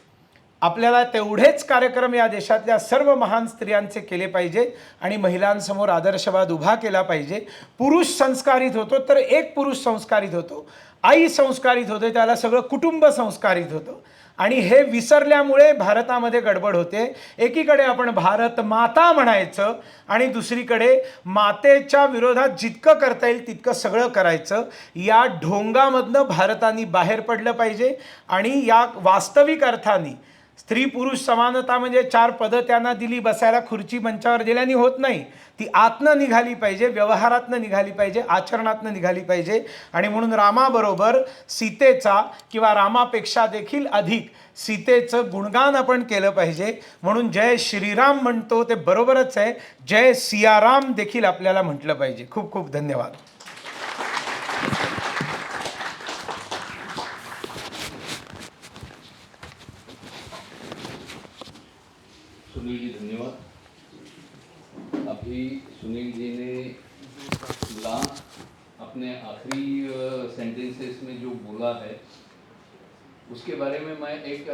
आपल्याला तेवढेच कार्यक्रम या देशातल्या सर्व महान स्त्रियांचे केले पाहिजेत आणि महिलांसमोर आदर्शवाद उभा केला पाहिजे. पुरुष संस्कारित होतो तर एक पुरुष संस्कारित होतो, आई संस्कारित होते, त्याला सगळं कुटुंब संस्कारित होतं. आणि हे विसरल्यामुळे भारतामध्ये गडबड होते. एकीकडे आपण भारत माता म्हणायचं आणि दुसरीकडे मातेच्या विरोधात जितकं करता येईल तितकं सगळं करायचं. या ढोंगामधनं भारताने बाहेर पडलं पाहिजे आणि या वास्तविक अर्थाने स्त्री पुरुष समानता म्हणजे 4 पदं त्यांना दिली, बसायला खुर्ची मंचावर दिल्याने होत नाही. ती आतनं निघाली पाहिजे, व्यवहारातनं निघाली पाहिजे, आचरणातनं निघाली पाहिजे. आणि म्हणून रामाबरोबर सीतेचा किंवा रामापेक्षा देखील अधिक सीतेचं गुणगान आपण केलं पाहिजे. म्हणून जय श्रीराम म्हणतो ते बरोबरच आहे, जय सियाराम देखील आपल्याला म्हटलं पाहिजे. खूप खूप धन्यवाद. सुनील जी धन्यवाद. अभी सुनील जी ने अपने आखिरी सेंटेंसेस में जो बोला है उसके बारे में मैं एक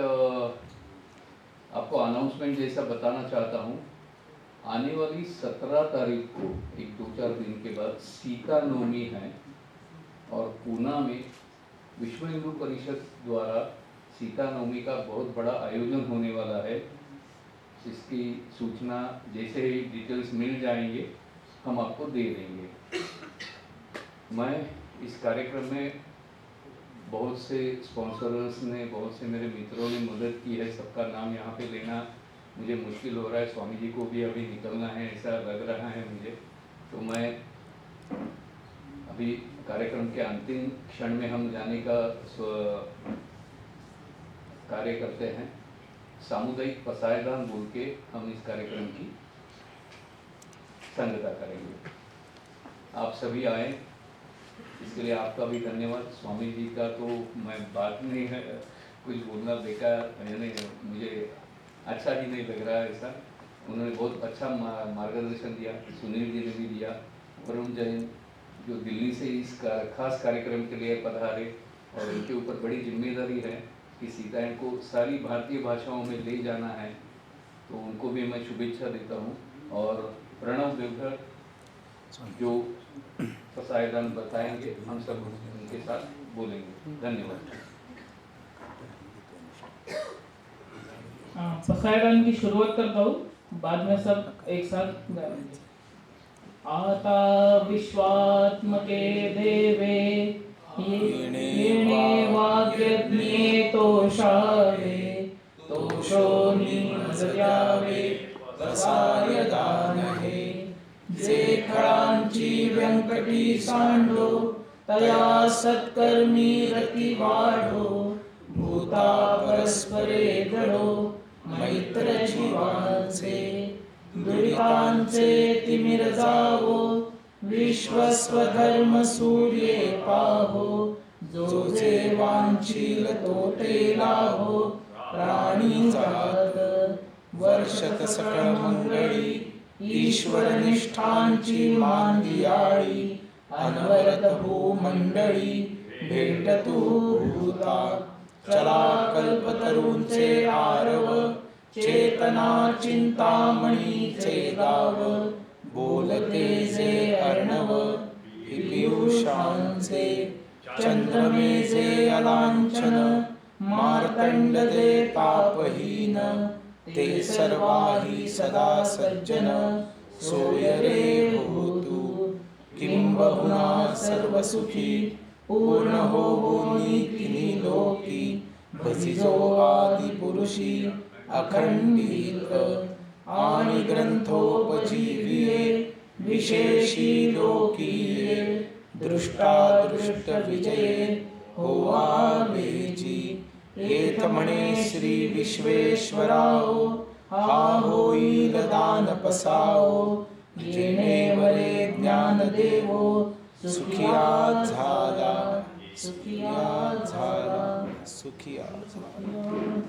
आपको अनाउंसमेंट जैसा बताना चाहता हूँ. आने वाली 17 तारीख को, एक 2-4 दिन के बाद, सीता नवमी है और पूना में विश्व हिंदू परिषद द्वारा सीता नवमी का बहुत बड़ा आयोजन होने वाला है. इसकी सूचना जैसे ही डिटेल्स मिल जाएंगे हम आपको दे देंगे. मैं इस कार्यक्रम में बहुत से स्पॉन्सर्स ने, बहुत से मेरे मित्रों ने मदद की है. सबका नाम यहाँ पे लेना मुझे मुश्किल हो रहा है. स्वामी जी को भी अभी निकलना है ऐसा लग रहा है मुझे. तो मैं अभी कार्यक्रम के अंतिम क्षण में हम जाने का कार्य करते हैं. सामुदायिक पसायदान बोल के हम इस कार्यक्रम की संगता करेंगे. आप सभी आए, इसके लिए आपका भी धन्यवाद. स्वामी जी का तो मैं बात नहीं है, कुछ बोलना बेकार, यानी मुझे अच्छा ही नहीं लग रहा है ऐसा. उन्होंने बहुत अच्छा मार्गदर्शन दिया, सुनील जी ने भी दिया. वरुण जैन जो दिल्ली से इस खास कार्यक्रम के लिए पधारे और उनके ऊपर बड़ी जिम्मेदारी है कि सीतायन को सारी भारतीय भाषाओं में ले जाना है, तो उनको भी मैं शुभेच्छा देता हूँ. और प्रणव देवघर जो पसायदान बताएंगे, हम सब उनके साथ बोलेंगे. धन्यवाद. पसायदान की शुरुआत करता हूँ, बाद में सब एक साथ गाएंगे. आता विश्वात्मके देवे येणे वाक्यज्ञे तोषावे तोषो निमज्यावे तसा यदा नहे. जे खळांची व्यंकटी सांडो तया सत्कर्मी रती वाढो. भूता परस्परे दळो मैत्र जीवांचे. दुरितांचे तिमिर जावो विश्वस्वधर्म सूर्ये पाहो. जो जे वांछील तो ते लाहो. प्राणी जात वर्षत सकळ मंगळी. ईश्वर निष्ठांची मांदियाळी. अनवरत भूमंडळी भेटतू भूता. चला कल्पतरूंचे आरव. चेतना चिंतामणीचे गाव. बोलते जे अर्णव पियुषांचे. चंद्रमे जे अलांछन मार्तंड जे तापहीन. ते सर्वाही सदा सज्जन सोय रे होतु. किंबहुना सर्वसुखी पूर्ण होऊनी तिन्ही लोकी. भजिजो आदि पुरुषी अखंडित. आणि ग्रंथोपजीविये विशेषी लोकीये. दृष्टादृष्ट विजये होवा बेजी. येथ म्हणे श्री विश्वेश्वराओ. हा होईल दान पसाओ. जेणे वरे ज्ञान देवो. सुखिया झाला सुखिया झाला सुखिया झाला.